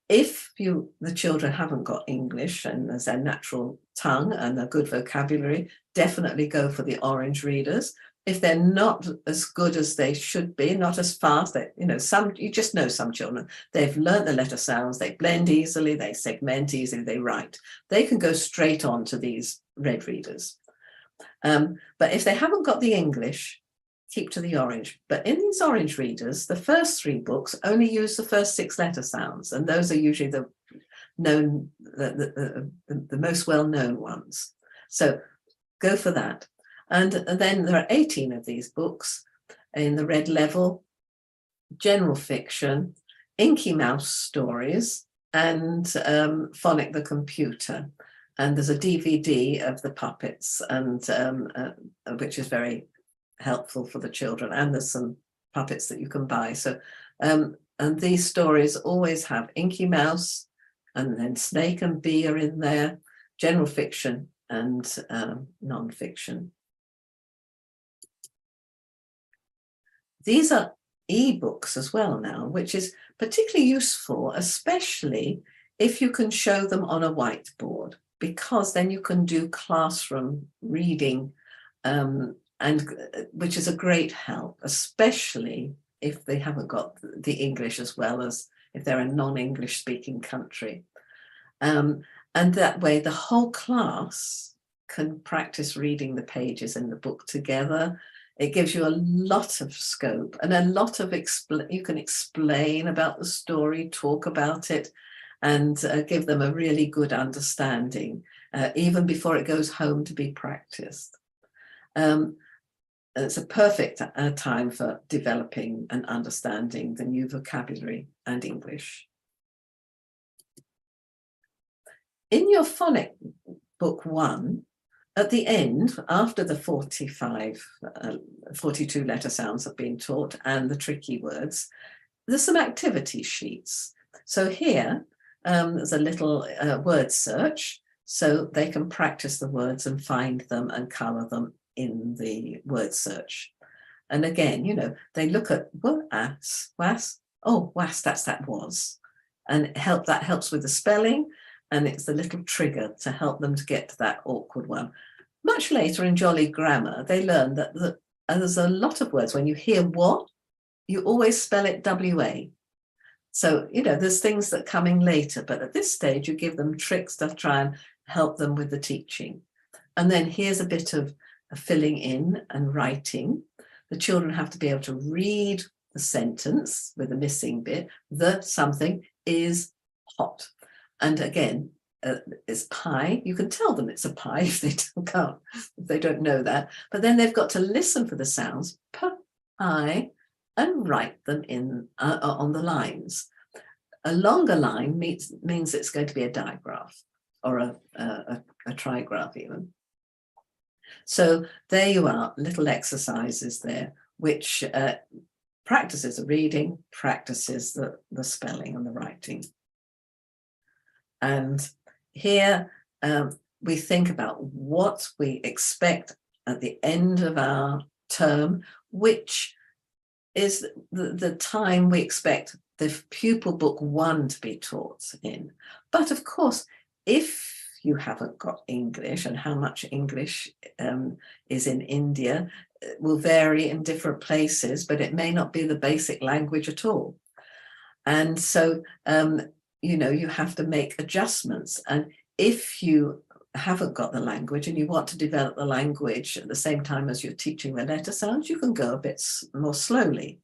[SPEAKER 2] If the children haven't got English and there's their natural tongue and a good vocabulary, definitely go for the orange readers. If they're not as good as they should be, not as fast, you just know some children, they've learned the letter sounds, they blend easily, they segment easily, they write. They can go straight on to these red readers. But if they haven't got the English, keep to the orange. But in these orange readers, the first 3 books only use the first 6 letter sounds, and those are usually the most well-known ones. So go for that. And then there are 18 of these books in the red level: general fiction, Inky Mouse stories, and Phonic the computer. And there's a DVD of the puppets, and which is very helpful for the children. And there's some puppets that you can buy. So, and these stories always have Inky Mouse, and then Snake and Bee are in there, general fiction and non-fiction. These are ebooks as well now, which is particularly useful, especially if you can show them on a whiteboard, because then you can do classroom reading, and which is a great help, especially if they haven't got the English as well as if they're a non-English speaking country. And that way the whole class can practice reading the pages in the book together. It gives you a lot of scope and a lot of you can explain about the story, talk about it, and give them a really good understanding, even before it goes home to be practiced. It's a perfect time for developing and understanding the new vocabulary and English. In your phonic book 1, at the end, after the 42 letter sounds have been taught and the tricky words, there's some activity sheets. So here, there's a little word search, so they can practice the words and find them and colour them in the word search. And again, you know, they look at was, that's that was, and that helps with the spelling, and it's the little trigger to help them to get to that awkward one. Much later in Jolly Grammar, they learn that there's a lot of words, when you hear what, you always spell it WA. So, you know, there's things that are coming later, but at this stage, you give them tricks to try and help them with the teaching. And then here's a bit of filling in and writing. The children have to be able to read the sentence with the missing bit, that something is hot. And again, it's pie. You can tell them it's a pie if they don't know that. But then they've got to listen for the sounds, pie, and write them in on the lines. A longer line means it's going to be a digraph or a trigraph even. So there you are, little exercises there, which practices the reading, practices the spelling and the writing. And here we think about what we expect at the end of our term, which is the time we expect the pupil book 1 to be taught in. But of course, if you haven't got English, and how much English is in India will vary in different places, but it may not be the basic language at all. And so, you know, you have to make adjustments. And if you haven't got the language and you want to develop the language at the same time as you're teaching the letter sounds, you can go a bit more slowly.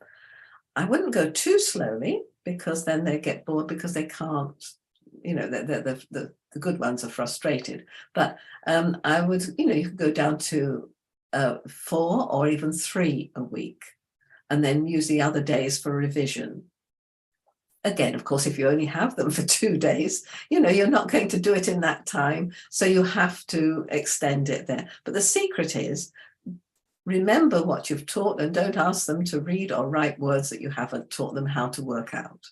[SPEAKER 2] I wouldn't go too slowly, because then they get bored because they can't, you know, the good ones are frustrated. But I would, you know, you could go down to 4 or even 3 a week, and then use the other days for revision. Again, of course, if you only have them for 2 days, you know, you're not going to do it in that time. So you have to extend it there. But the secret is, remember what you've taught and don't ask them to read or write words that you haven't taught them how to work out.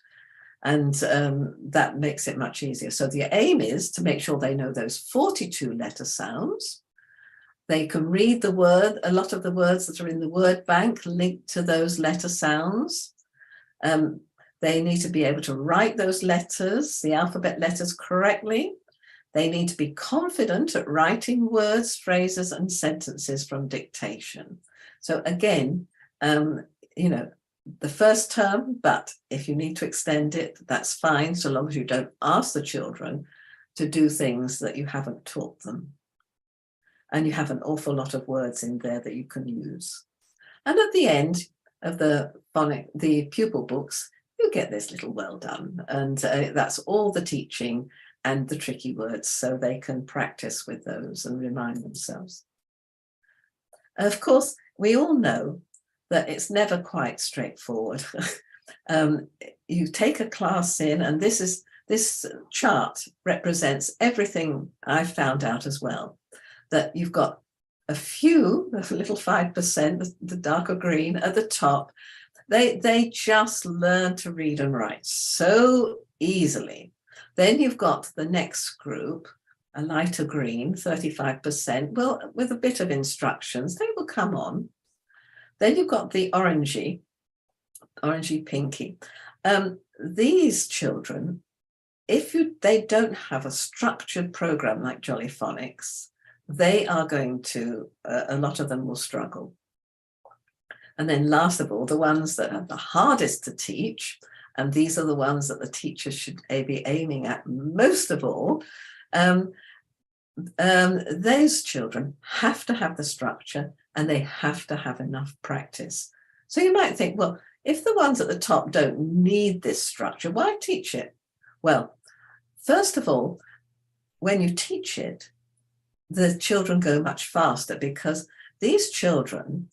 [SPEAKER 2] And that makes it much easier. So the aim is to make sure they know those 42 letter sounds. They can read the word, a lot of the words that are in the word bank linked to those letter sounds. They need to be able to write those letters, the alphabet letters, correctly. They need to be confident at writing words, phrases, and sentences from dictation. So again, you know, the first term, but if you need to extend it, that's fine, so long as you don't ask the children to do things that you haven't taught them. And you have an awful lot of words in there that you can use. And at the end of the pupil books, you get this little well done. And that's all the teaching and the tricky words, so they can practice with those and remind themselves. Of course, we all know that it's never quite straightforward. You take a class in, and this chart represents everything I've found out as well, that you've got a few, a little 5%, the darker green at the top. They just learn to read and write so easily. Then you've got the next group, a lighter green, 35%, well, with a bit of instructions, they will come on. Then you've got the orangey pinky. These children, if they don't have a structured program like Jolly Phonics, they are going to, a lot of them will struggle. And then last of all, the ones that are the hardest to teach, and these are the ones that the teachers should be aiming at most of all, those children have to have the structure and they have to have enough practice. So you might think, well, if the ones at the top don't need this structure, why teach it? Well, First of all, when you teach it, the children go much faster because these children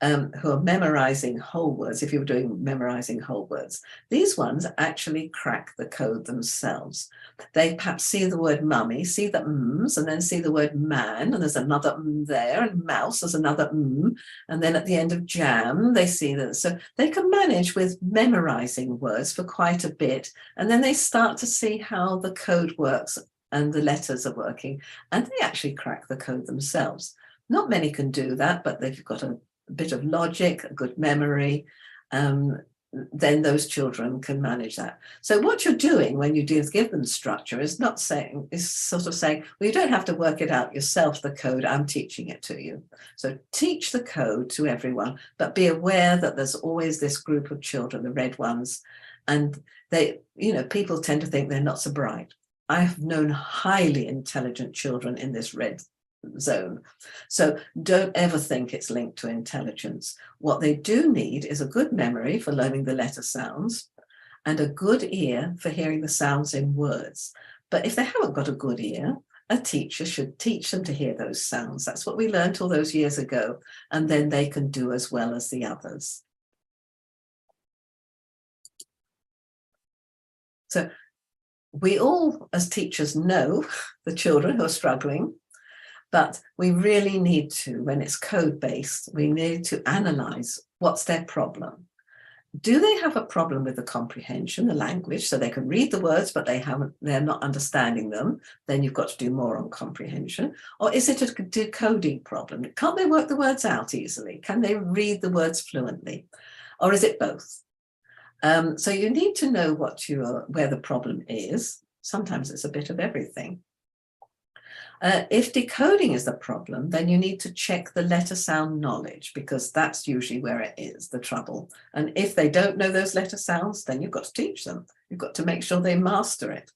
[SPEAKER 2] who are memorizing whole words, if you were doing memorizing whole words, these ones actually crack the code themselves. They perhaps see the word mummy, see the mms, and then see the word man, and there's another there, and mouse, there's another and then at the end of jam, they see that. So they can manage with memorizing words for quite a bit, and then they start to see how the code works and the letters are working, and they actually crack the code themselves. Not many can do that, but they've got a bit of logic, a good memory, then those children can manage that. So what you're doing when you do give them structure is sort of saying, well, you don't have to work it out yourself, the code, I'm teaching it to you. So teach the code to everyone, but be aware that there's always this group of children, the red ones, and they, people tend to think they're not so bright. I have known highly intelligent children in this red zone. So don't ever think it's linked to intelligence. What they do need is a good memory for learning the letter sounds and a good ear for hearing the sounds in words. But if they haven't got a good ear, a teacher should teach them to hear those sounds. That's what we learned all those years ago. And then they can do as well as the others. So we all, as teachers, know the children who are struggling. But we really need to, when it's code-based, we need to analyze what's their problem. Do they have a problem with the comprehension, the language, so they can read the words, but they're not understanding them? Then you've got to do more on comprehension. Or is it a decoding problem? Can't they work the words out easily? Can they read the words fluently? Or is it both? So you need to know where the problem is. Sometimes it's a bit of everything. If decoding is the problem, then you need to check the letter sound knowledge, because that's usually where it is, the trouble. And if they don't know those letter sounds, then you've got to teach them. You've got to make sure they master it.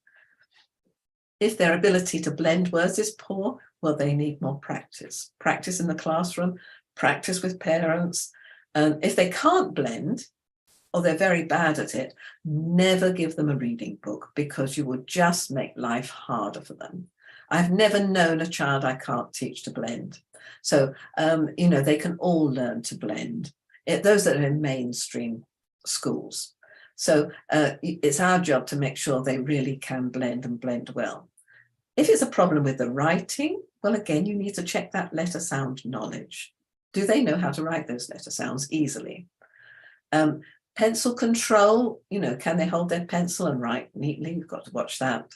[SPEAKER 2] If their ability to blend words is poor, well, they need more practice. Practice in the classroom, practice with parents. If they can't blend, or they're very bad at it, never give them a reading book, because you will just make life harder for them. I've never known a child I can't teach to blend. So, they can all learn to blend. Those that are in mainstream schools. So it's our job to make sure they really can blend and blend well. If it's a problem with the writing, well, again, you need to check that letter sound knowledge. Do they know how to write those letter sounds easily? Pencil control, can they hold their pencil and write neatly? You've got to watch that.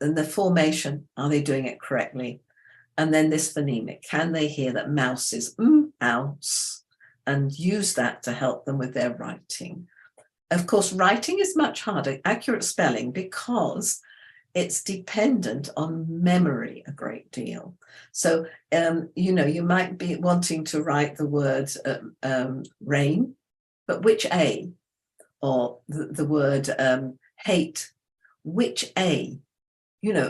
[SPEAKER 2] And the formation, are they doing it correctly? And then this phonemic, can they hear that mouse is mouse, and use that to help them with their writing? Of course, writing is much harder, accurate spelling, because it's dependent on memory a great deal. So, you might be wanting to write the word rain, but which A? Or the word hate, which A?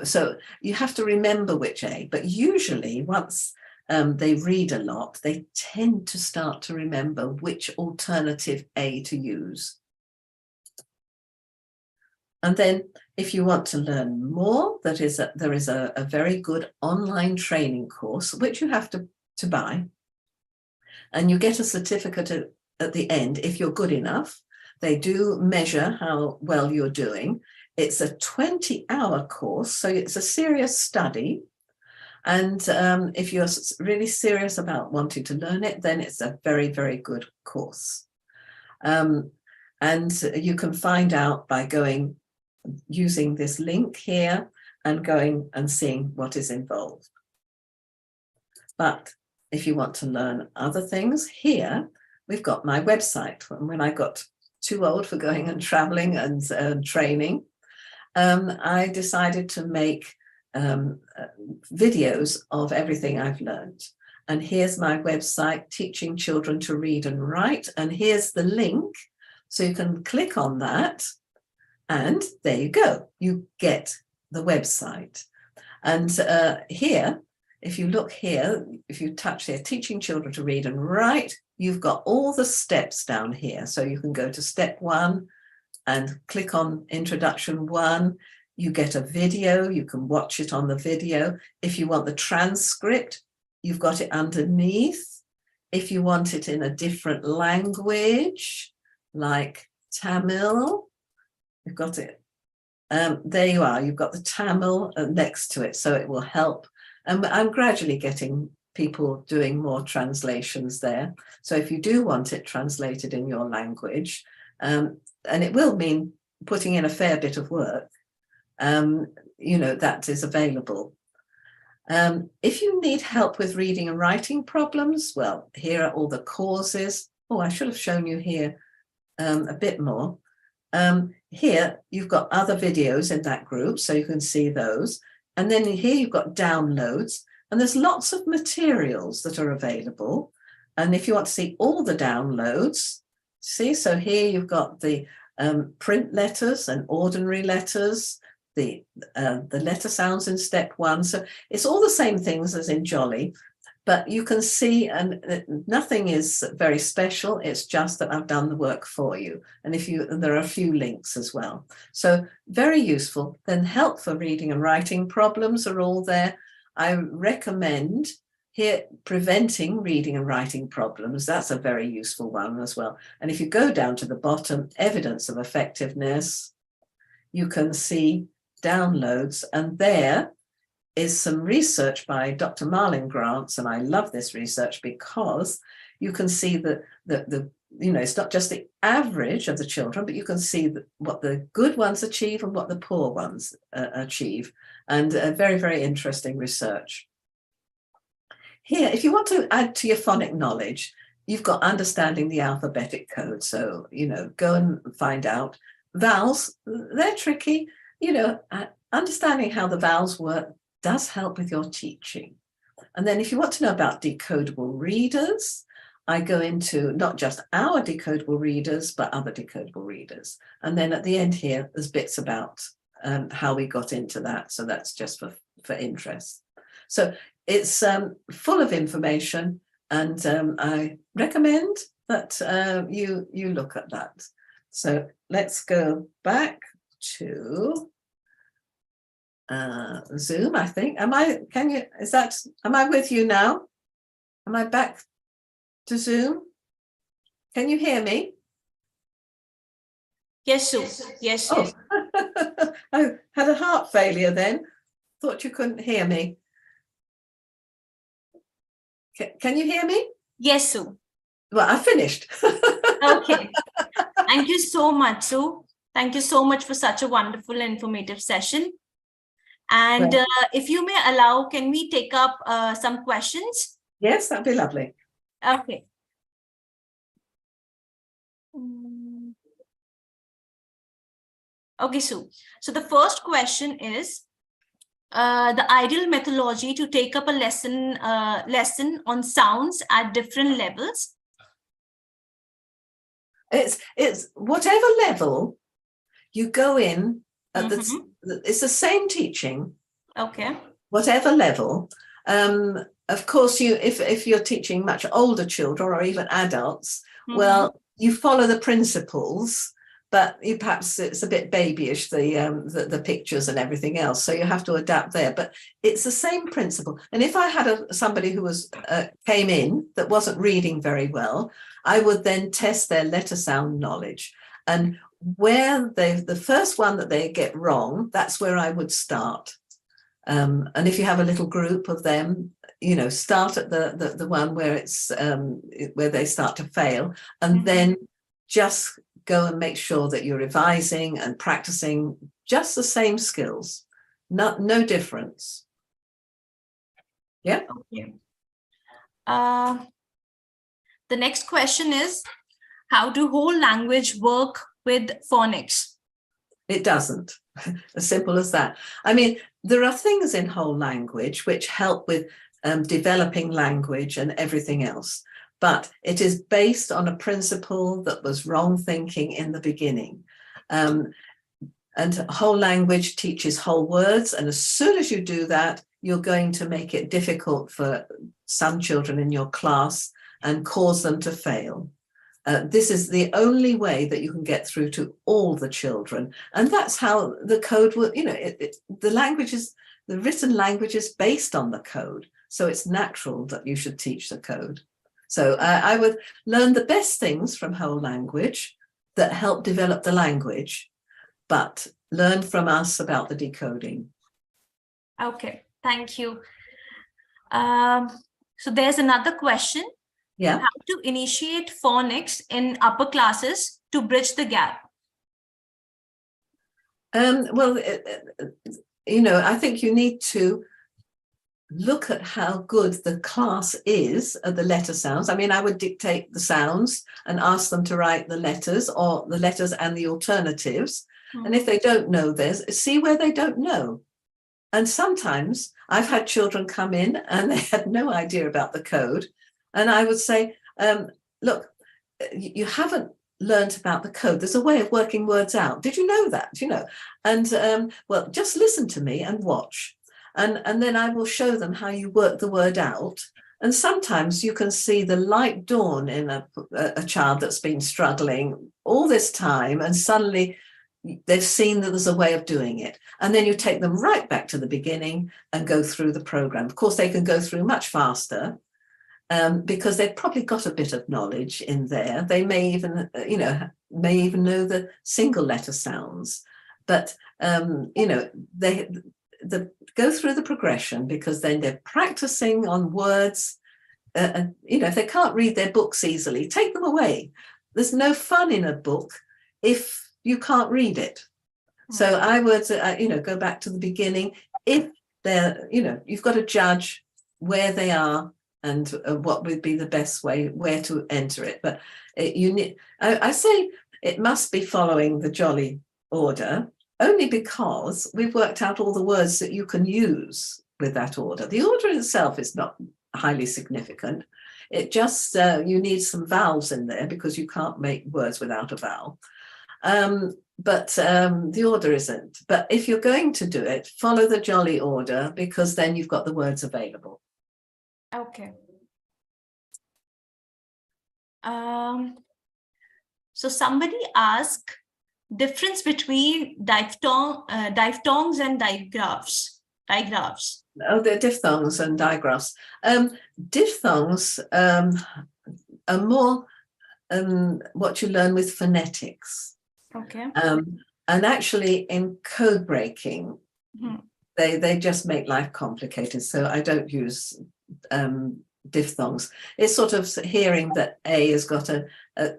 [SPEAKER 2] So you have to remember which A, but usually once they read a lot, they tend to start to remember which alternative A to use. And then if you want to learn more, there is a very good online training course, which you have to buy. And you get a certificate at the end if you're good enough. They do measure how well you're doing. It's a 20-hour course, so it's a serious study. And if you're really serious about wanting to learn it, then it's a very, very good course. And you can find out by using this link here and going and seeing what is involved. But if you want to learn other things, here we've got my website. And when I got too old for going and traveling and training, I decided to make videos of everything I've learned. And here's my website, Teaching Children to Read and Write. And here's the link. So you can click on that. And there you go. You get the website. And here, if you look here, if you touch here, Teaching Children to Read and Write, you've got all the steps down here. So you can go to step 1 and click on Introduction 1. You get a video, you can watch it on the video. If you want the transcript, you've got it underneath. If you want it in a different language, like Tamil, you've got it. There you are, you've got the Tamil next to it, so it will help. And I'm gradually getting people doing more translations there. So if you do want it translated in your language, and it will mean putting in a fair bit of work, that is available. If you need help with reading and writing problems, well, here are all the causes. Oh, I should have shown you here a bit more. Here you've got other videos in that group, so you can see those. And then here you've got downloads, and there's lots of materials that are available. And if you want to see all the downloads, see, so here you've got the print letters and ordinary letters, the letter sounds in step 1. So it's all the same things as in Jolly, but you can see, and nothing is very special. It's just that I've done the work for you. And there are a few links as well. So very useful. Then help for reading and writing problems are all there. I recommend here preventing reading and writing problems. That's a very useful one as well. And if you go down to the bottom, evidence of effectiveness, you can see downloads, and there is some research by Dr. Marlin Grants, and I love this research because you can see that it's not just the average of the children, but you can see what the good ones achieve and what the poor ones achieve, and very, very interesting research. Here, if you want to add to your phonic knowledge, you've got understanding the alphabetic code. So, go and find out. Vowels, they're tricky. Understanding how the vowels work does help with your teaching. And then if you want to know about decodable readers, I go into not just our decodable readers, but other decodable readers. And then at the end here, there's bits about how we got into that. So that's just for interest. So it's full of information, and I recommend that you look at that. So let's go back to Zoom, I think. Am I with you now? Am I back to Zoom? Can you hear me?
[SPEAKER 1] Yes, Sue. Yes.
[SPEAKER 2] Oh, I had a heart failure then. Thought you couldn't hear me. Can you hear me?
[SPEAKER 1] Yes, Sue.
[SPEAKER 2] Well, I finished.
[SPEAKER 1] Okay. Thank you so much, Sue. Thank you so much for such a wonderful and informative session. And if you may allow, can we take up some questions?
[SPEAKER 2] Yes, that'd be lovely.
[SPEAKER 1] Okay. Okay, Sue. So the first question is the ideal methodology to take up a lesson on sounds at different levels.
[SPEAKER 2] It's whatever level you go in at it's the same teaching.
[SPEAKER 1] Okay.
[SPEAKER 2] Whatever level. Of course, if you're teaching much older children or even adults, well, you follow the principles, but perhaps it's a bit babyish, the pictures and everything else. So you have to adapt there. But it's the same principle. And if I had somebody who came in that wasn't reading very well, I would then test their letter sound knowledge. And where the first one that they get wrong, that's where I would start. And if you have a little group of them, start at the one where it's where they start to fail, and then just go and make sure that you're revising and practicing just the same skills, no difference. Yeah.
[SPEAKER 1] Okay. The next question is, how do whole language work with phonics?
[SPEAKER 2] It doesn't. As simple as that. I mean, there are things in whole language which help with developing language and everything else, but it is based on a principle that was wrong thinking in the beginning. And whole language teaches whole words, and as soon as you do that, you're going to make it difficult for some children in your class and cause them to fail. This is the only way that you can get through to all the children. And that's how the code will, the language is, the written language is based on the code. So it's natural that you should teach the code. So I would learn the best things from whole language that help develop the language, but learn from us about the decoding.
[SPEAKER 1] Okay, thank you. So there's another question.
[SPEAKER 2] Yeah.
[SPEAKER 1] How to initiate phonics in upper classes to bridge the gap?
[SPEAKER 2] Well, I think you need to look at how good the class is at the letter sounds. I mean, I would dictate the sounds and ask them to write the letters, or the letters and the alternatives. And if they don't know this, see where they don't know. And sometimes I've had children come in and they had no idea about the code. And I would say, look, you haven't learned about the code. There's a way of working words out. Did you know that? And well, just listen to me and watch. And then I will show them how you work the word out. And sometimes you can see the light dawn in a child that's been struggling all this time, and suddenly they've seen that there's a way of doing it. And then you take them right back to the beginning and go through the program. Of course, they can go through much faster because they've probably got a bit of knowledge in there. They may even, know the single letter sounds. But, they go through the progression, because then they're practicing on words. If they can't read their books easily, take them away. There's no fun in a book if you can't read it. So I would, go back to the beginning. If they're, you've got to judge where they are and what would be the best way, where to enter it. But I say it must be following the jolly order, only because we've worked out all the words that you can use with that order. The order itself is not highly significant. It just, you need some vowels in there because you can't make words without a vowel. But the order isn't. But if you're going to do it, follow the jolly order, because then you've got the words available.
[SPEAKER 1] Okay. So somebody asked difference between diphthongs and digraphs.
[SPEAKER 2] Oh, they're diphthongs and digraphs. Diphthongs are more what you learn with phonetics.
[SPEAKER 1] Okay.
[SPEAKER 2] And actually in code breaking, they just make life complicated. So I don't use diphthongs. It's sort of hearing that A has got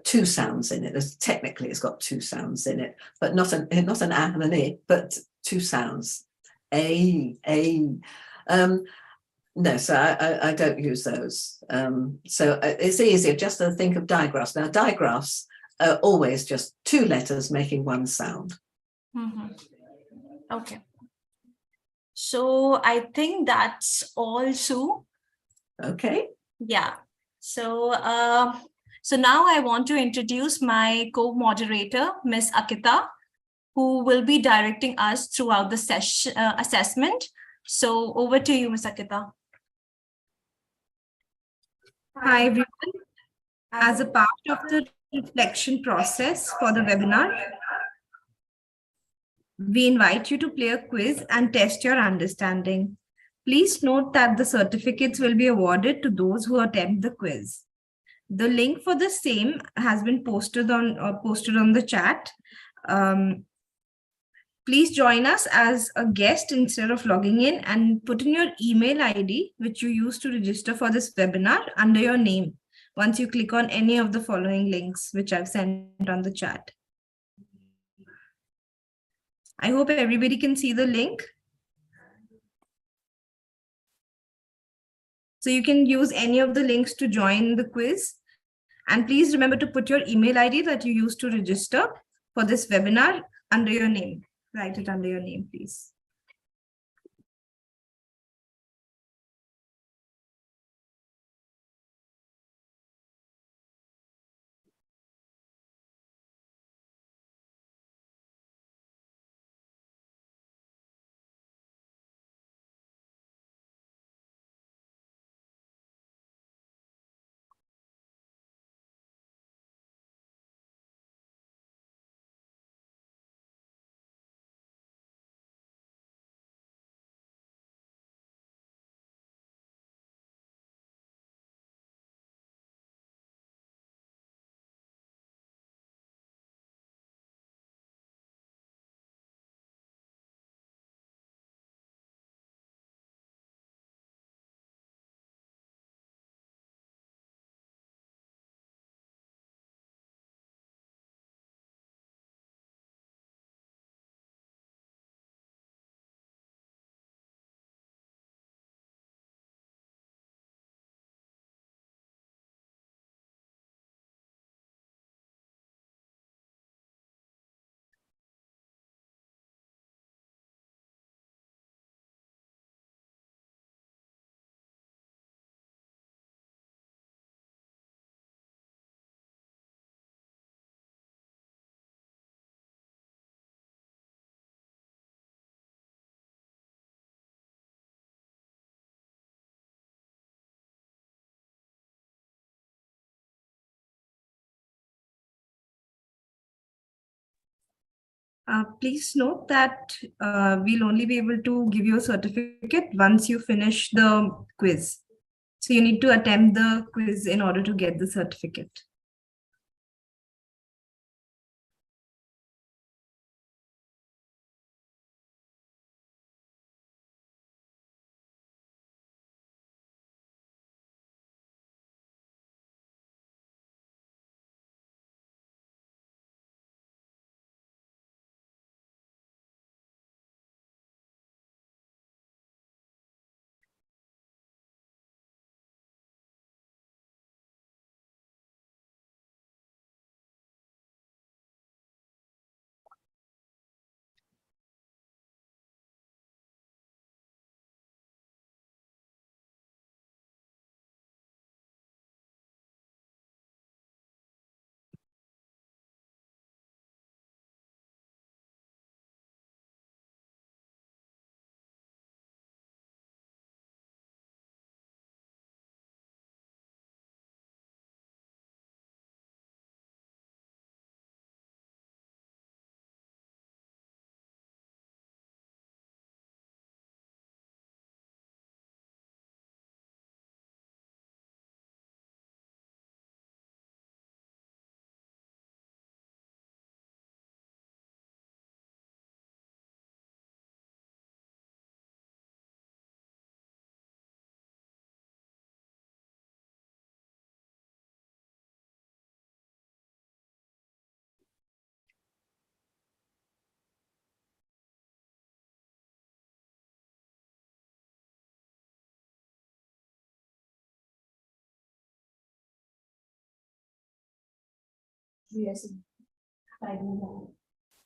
[SPEAKER 2] two sounds in it. Technically, it's got two sounds in it, but not an A and an I, but two sounds. A. No, so I don't use those. So it's easier just to think of digraphs. Now, digraphs are always just two letters making one sound.
[SPEAKER 1] Okay. So I think that's all, Sue.
[SPEAKER 2] Okay.
[SPEAKER 1] Yeah. So now I want to introduce my co-moderator, Ms. Akita, who will be directing us throughout the session assessment. So over to you, Ms. Akita.
[SPEAKER 3] Hi, everyone. As a part of the reflection process for the webinar, we invite you to play a quiz and test your understanding. Please note that the certificates will be awarded to those who attempt the quiz. The link for the same has been posted on the chat. Please join us as a guest instead of logging in, and put in your email ID, which you use to register for this webinar, under your name once you click on any of the following links, which I've sent on the chat. I hope everybody can see the link. So you can use any of the links to join the quiz. And please remember to put your email ID that you used to register for this webinar under your name. Write it under your name, please. Please note that we'll only be able to give you a certificate once you finish the quiz. So you need to attempt the quiz in order to get the certificate.
[SPEAKER 1] Yes.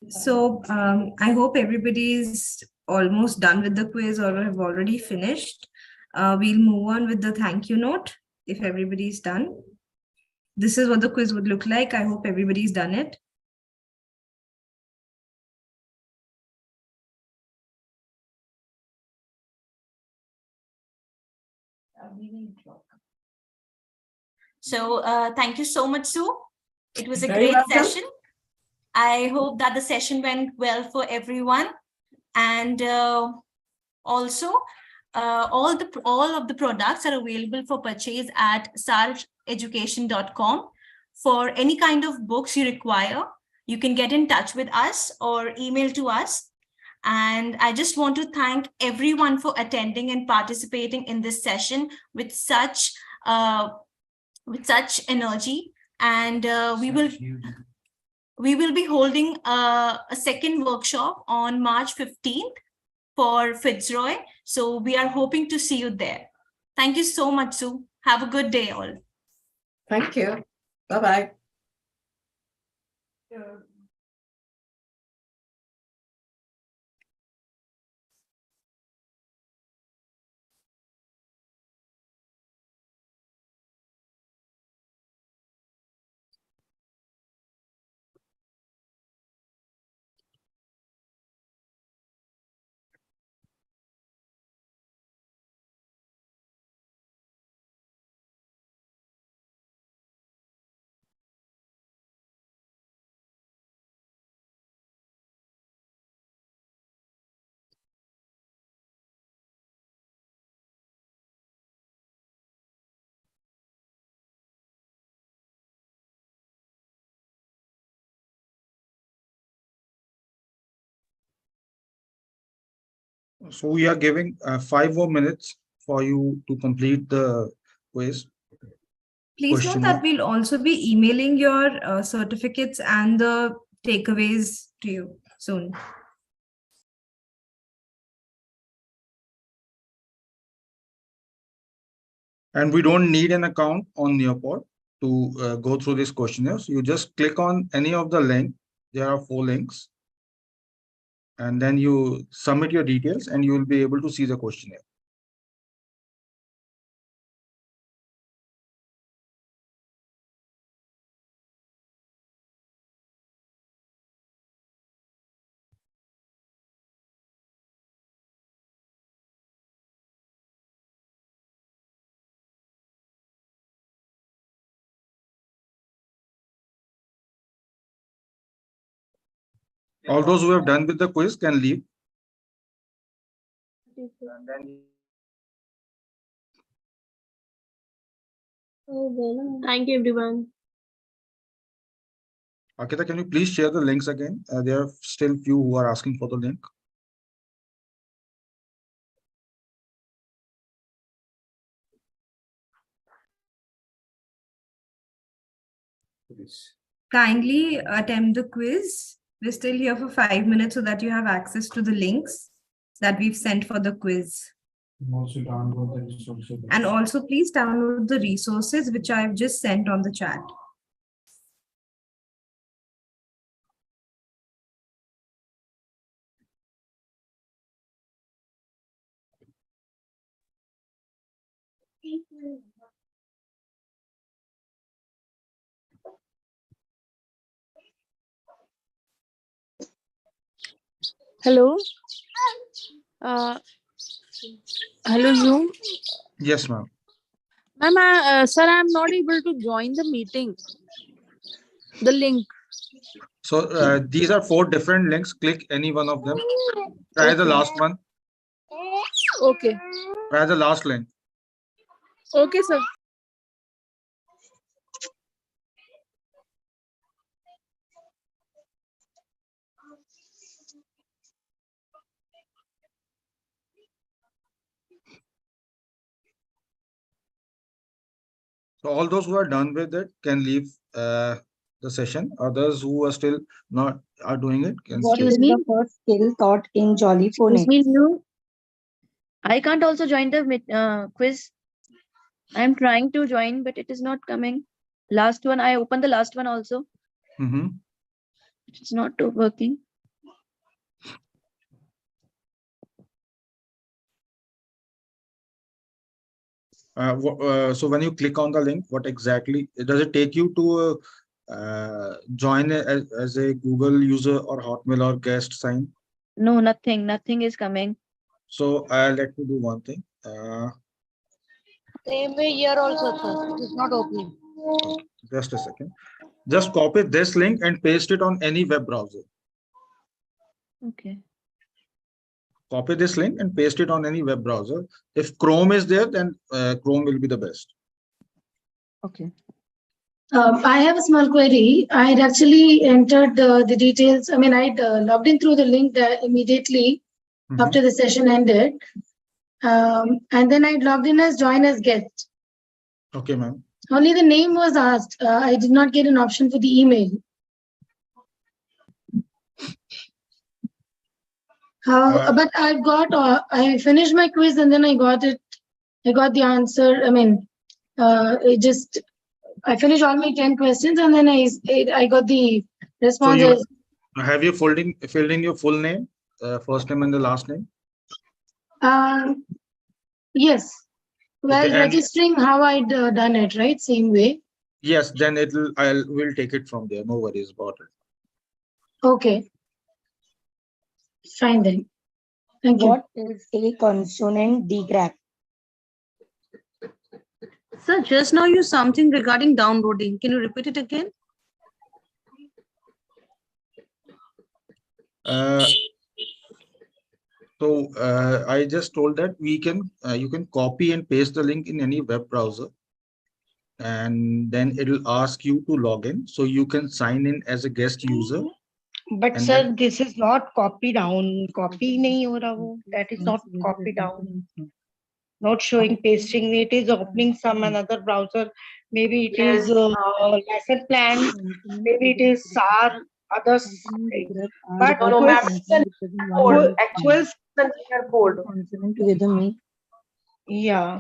[SPEAKER 3] So I hope everybody's almost done with the quiz or have already finished. We'll move on with the thank you note if everybody's done. This is what the quiz would look like. I hope everybody's done it.
[SPEAKER 1] So thank you so much, Sue. It was a
[SPEAKER 2] Very
[SPEAKER 1] great
[SPEAKER 2] welcome.
[SPEAKER 1] session. I hope that the session went well for everyone. And also, all of the products are available for purchase at sargeducation.com. For any kind of books you require, you can get in touch with us or email to us. And I just want to thank everyone for attending and participating in this session with such energy. And we will be holding a second workshop on March 15th for Fitzroy. So we are hoping to see you there. Thank you so much, Sue. Have a good day, all.
[SPEAKER 2] Thank you. Bye-bye.
[SPEAKER 4] So we are giving 5 more minutes for you to complete the quiz.
[SPEAKER 3] Please note that we'll also be emailing your certificates and the takeaways to you soon.
[SPEAKER 4] And we don't need an account on Neopod to go through these questionnaires. You just click on any of the link. There are 4 links. And then you submit your details and you will be able to see the questionnaire. All those who have done with the quiz can leave. And then
[SPEAKER 5] Thank you, everyone.
[SPEAKER 4] Akita, can you please share the links again? There are still few who are asking for the link.
[SPEAKER 3] Kindly attempt the quiz. We're still here for 5 minutes so that you have access to the links that we've sent for the quiz. And also please download the resources which I've just sent on the chat.
[SPEAKER 5] Hello. Uh, hello, Zoom.
[SPEAKER 4] Yes, ma'am.
[SPEAKER 5] Ma'am, sir, I'm not able to join the meeting. The link.
[SPEAKER 4] So these are 4 different links. Click any one of them. Try the last one.
[SPEAKER 5] Okay.
[SPEAKER 4] Try the last link.
[SPEAKER 5] Okay, sir.
[SPEAKER 4] So all those who are done with it can leave the session. Others who are still not are doing it can
[SPEAKER 6] What
[SPEAKER 4] stay.
[SPEAKER 6] is the first skill taught in Jolly
[SPEAKER 7] Excuse
[SPEAKER 6] Phonics?
[SPEAKER 7] me, you. I can't also join the quiz. I'm trying to join, but it is not coming. Last one, I opened the last one also.
[SPEAKER 4] Mhm.
[SPEAKER 7] It's not working.
[SPEAKER 4] So when you click on the link, what exactly does it take you to join as a Google user or Hotmail or guest sign?
[SPEAKER 7] No, nothing. Nothing is coming.
[SPEAKER 4] So let me do one thing.
[SPEAKER 5] Same way here also, sir. It is not opening.
[SPEAKER 4] Just a second. Just copy this link and paste it on any web browser.
[SPEAKER 7] Okay.
[SPEAKER 4] Copy this link and paste it on any web browser. If Chrome is there, then Chrome will be the best.
[SPEAKER 7] Okay.
[SPEAKER 8] I have a small query. I had actually entered the details. I mean, I'd logged in through the link that immediately after the session ended. And then I'd logged in as join as guest.
[SPEAKER 4] Okay, ma'am.
[SPEAKER 8] Only the name was asked. I did not get an option for the email. But I've got, I finished my quiz and then I got it. I got the answer. I mean, I finished all my 10 questions and then I got the response.
[SPEAKER 4] So have you filled in your full name, first name and the last name?
[SPEAKER 8] Yes. Well,
[SPEAKER 4] Okay,
[SPEAKER 8] registering how I'd done it, right? Same way.
[SPEAKER 4] Yes, then we'll take it from there. No worries about it.
[SPEAKER 8] Okay. Fine then. Thank you.
[SPEAKER 6] What is a consonant digraph?
[SPEAKER 5] Sir, just now you something regarding downloading. Can you repeat it again?
[SPEAKER 4] So I just told that you can copy and paste the link in any web browser, and then it'll ask you to log in. So you can sign in as a guest user.
[SPEAKER 9] But sir, this is not copy down. Copy nahi ho raha wo. That is not copy down. Not showing pasting. It is opening some another browser. Maybe it is lesson plan. Maybe it is SAR. Others. But
[SPEAKER 6] No,
[SPEAKER 9] quiz,
[SPEAKER 6] actual
[SPEAKER 9] board.
[SPEAKER 6] consonant together mean
[SPEAKER 9] Yeah.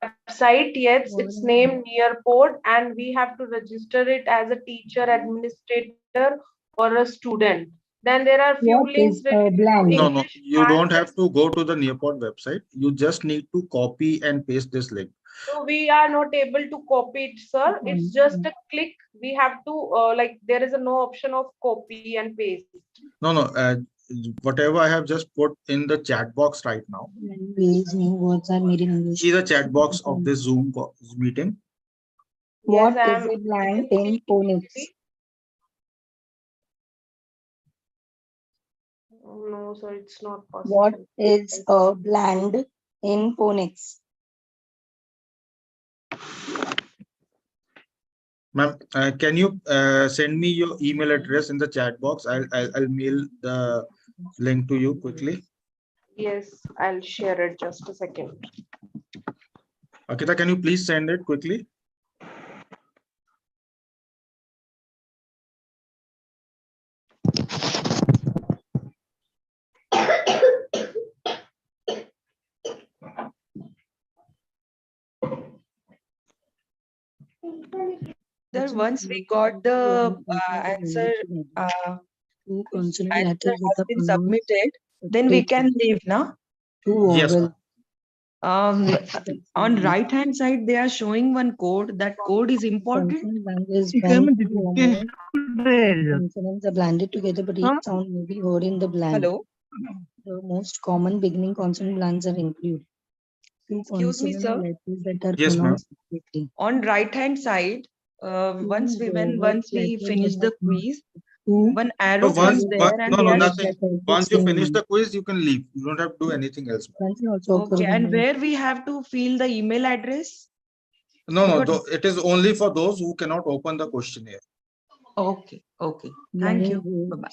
[SPEAKER 10] Website, yes, it's named Nearport, and we have to register it as a teacher, administrator, or a student. Then there are few
[SPEAKER 6] what
[SPEAKER 10] links
[SPEAKER 6] is
[SPEAKER 10] related to
[SPEAKER 6] blank?
[SPEAKER 4] No,
[SPEAKER 10] English.
[SPEAKER 4] you don't have to go to the Nearport website. You just need to copy and paste this link.
[SPEAKER 10] So we are not able to copy it, sir. It's just a click. We have to like there is no option of copy and paste.
[SPEAKER 4] No. Whatever I have just put in the chat box right now.
[SPEAKER 6] New words are made in English.
[SPEAKER 4] See the chat box of this Zoom meeting.
[SPEAKER 6] What
[SPEAKER 10] Yes,
[SPEAKER 6] is a blank in phonics?
[SPEAKER 10] No, sir, it's not
[SPEAKER 6] What
[SPEAKER 10] possible.
[SPEAKER 6] is a bland in phonics?
[SPEAKER 4] Ma'am, can you send me your email address in the chat box? I'll mail the link to you quickly.
[SPEAKER 10] Yes, I'll share it, just a second.
[SPEAKER 4] Akita, can you please send it quickly?
[SPEAKER 11] Sir, once we got the answer,
[SPEAKER 6] Two consonant
[SPEAKER 11] answer
[SPEAKER 6] letters with
[SPEAKER 11] has
[SPEAKER 6] the
[SPEAKER 11] been
[SPEAKER 6] pronouns
[SPEAKER 11] submitted, then we can leave now.
[SPEAKER 6] two
[SPEAKER 4] Yes,
[SPEAKER 6] vowels.
[SPEAKER 11] On right hand side, they are showing one code. That code is important.
[SPEAKER 6] Consonant band is when two or more consonants are blended together, but each sound may be heard in the blend.
[SPEAKER 11] Hello.
[SPEAKER 6] The most common beginning consonant blends are include two
[SPEAKER 11] Excuse me,
[SPEAKER 6] consonant
[SPEAKER 11] sir.
[SPEAKER 6] letters that are
[SPEAKER 4] Yes, ma'am.
[SPEAKER 6] pronounced separately.
[SPEAKER 11] On right hand side, once we finish the quiz, one arrow comes there and they
[SPEAKER 4] no,
[SPEAKER 11] are
[SPEAKER 4] nothing. Once you finish the quiz, you can leave. You don't have to do anything else.
[SPEAKER 11] okay. And where we have to fill the email address?
[SPEAKER 4] No, it is only for those who cannot open the questionnaire.
[SPEAKER 11] Okay, okay. Thank you. Bye-bye.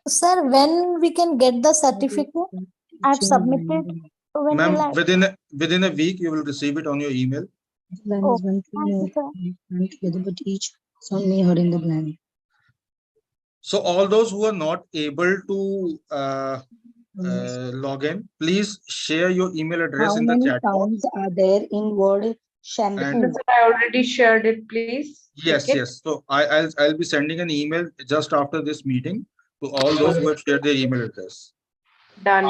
[SPEAKER 12] Sir, when we can get the certificate? I've submitted. So when will
[SPEAKER 4] Ma'am,
[SPEAKER 12] I?
[SPEAKER 4] within a week, you will receive it on your email.
[SPEAKER 6] Blend
[SPEAKER 12] Oh,
[SPEAKER 6] is when two
[SPEAKER 12] thank you,
[SPEAKER 6] more
[SPEAKER 12] sir.
[SPEAKER 6] blend together, but each sound may heard in the blend.
[SPEAKER 4] So all those who are not able to log in, please share your email address
[SPEAKER 6] How
[SPEAKER 4] in the
[SPEAKER 6] many
[SPEAKER 4] chat box.
[SPEAKER 6] sounds are there in word shampoo?
[SPEAKER 10] Sir, I already shared it, please.
[SPEAKER 4] Yes,
[SPEAKER 10] Check it.
[SPEAKER 4] yes. So I'll be sending an email just after this meeting to all those who have shared their email address.
[SPEAKER 10] Done.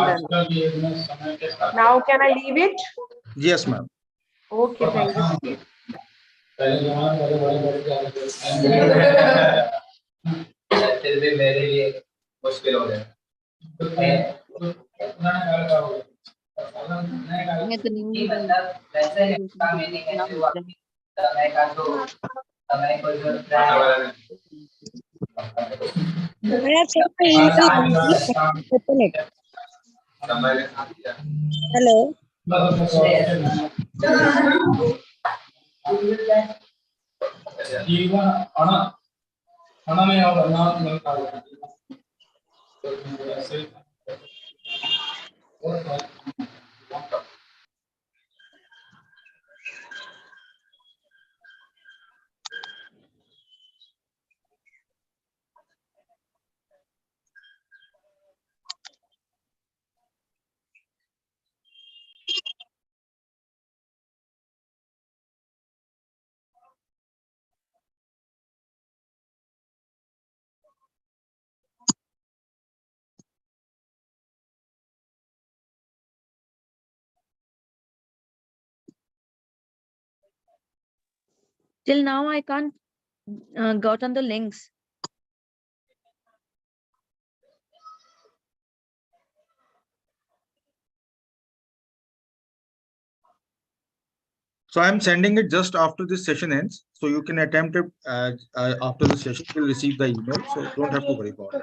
[SPEAKER 10] Now can I leave it?
[SPEAKER 4] Yes, ma'am.
[SPEAKER 10] Okay, thank you.
[SPEAKER 13] फिर भी मेरे लिए मुश्किल हो गया नहीं मतलब वैसे इसका मीनिंग ऐसे हुआ कि समय का जो समय को जो
[SPEAKER 9] I have sent the email ID. Open it. Hello.
[SPEAKER 7] Till now, I can't got on the links.
[SPEAKER 4] So I'm sending it just after this session ends. So you can attempt it after the session. You'll receive the email. So don't have to worry about it.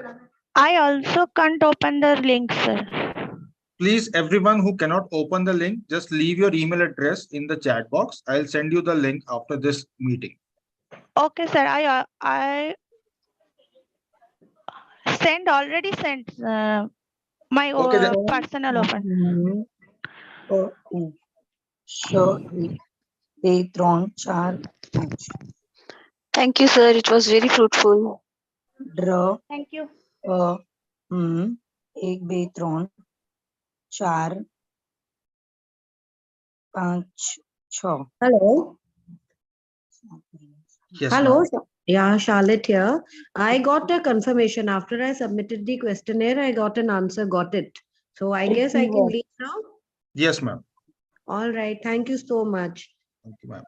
[SPEAKER 9] I also can't open the link, sir.
[SPEAKER 4] Please, everyone who cannot open the link, just leave your email address in the chat box. I'll send you the link after this meeting.
[SPEAKER 9] Okay, sir. I already sent my personal open.
[SPEAKER 6] Thank you, sir. It was very fruitful. Draw.
[SPEAKER 9] Thank you.
[SPEAKER 6] एक बे त्रण चार पाँच छ.
[SPEAKER 14] Hello.
[SPEAKER 4] Yes,
[SPEAKER 14] Hello. Yeah, Charlotte here. I got a confirmation after I submitted the questionnaire. I got an answer. Got it. So I guess I can leave now.
[SPEAKER 4] Yes, ma'am.
[SPEAKER 14] All right. Thank you so much.
[SPEAKER 4] Thank you, ma'am.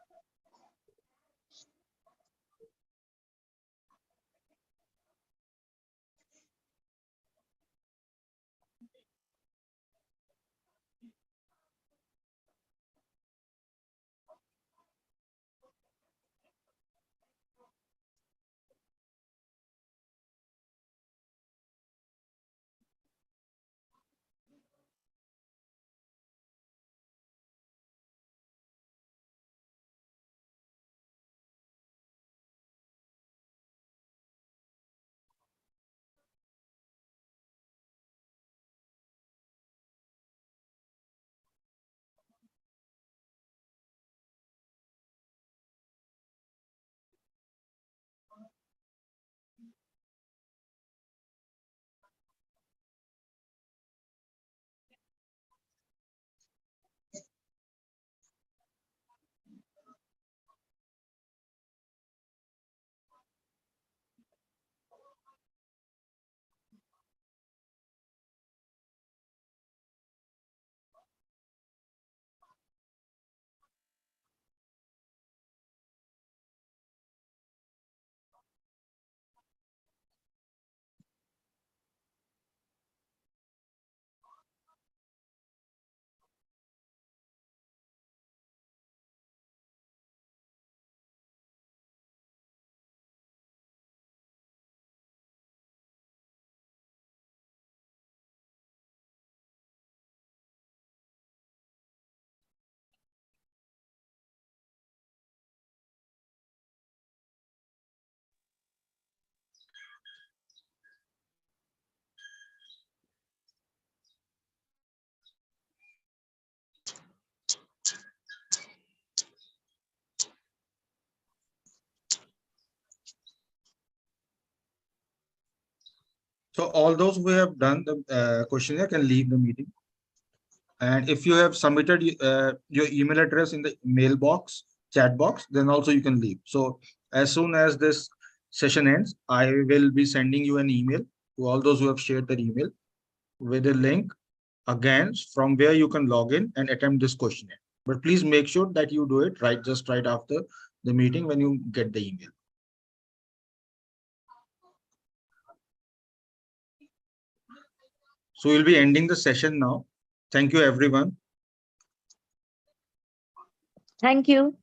[SPEAKER 4] So all those who have done the questionnaire can leave the meeting. And if you have submitted your email address in the mailbox, chat box, then also you can leave. So as soon as this session ends, I will be sending you an email to all those who have shared their email with a link again from where you can log in and attempt this questionnaire. But please make sure that you do it just right after the meeting when you get the email. So we'll be ending the session now. Thank you, everyone.
[SPEAKER 7] Thank you.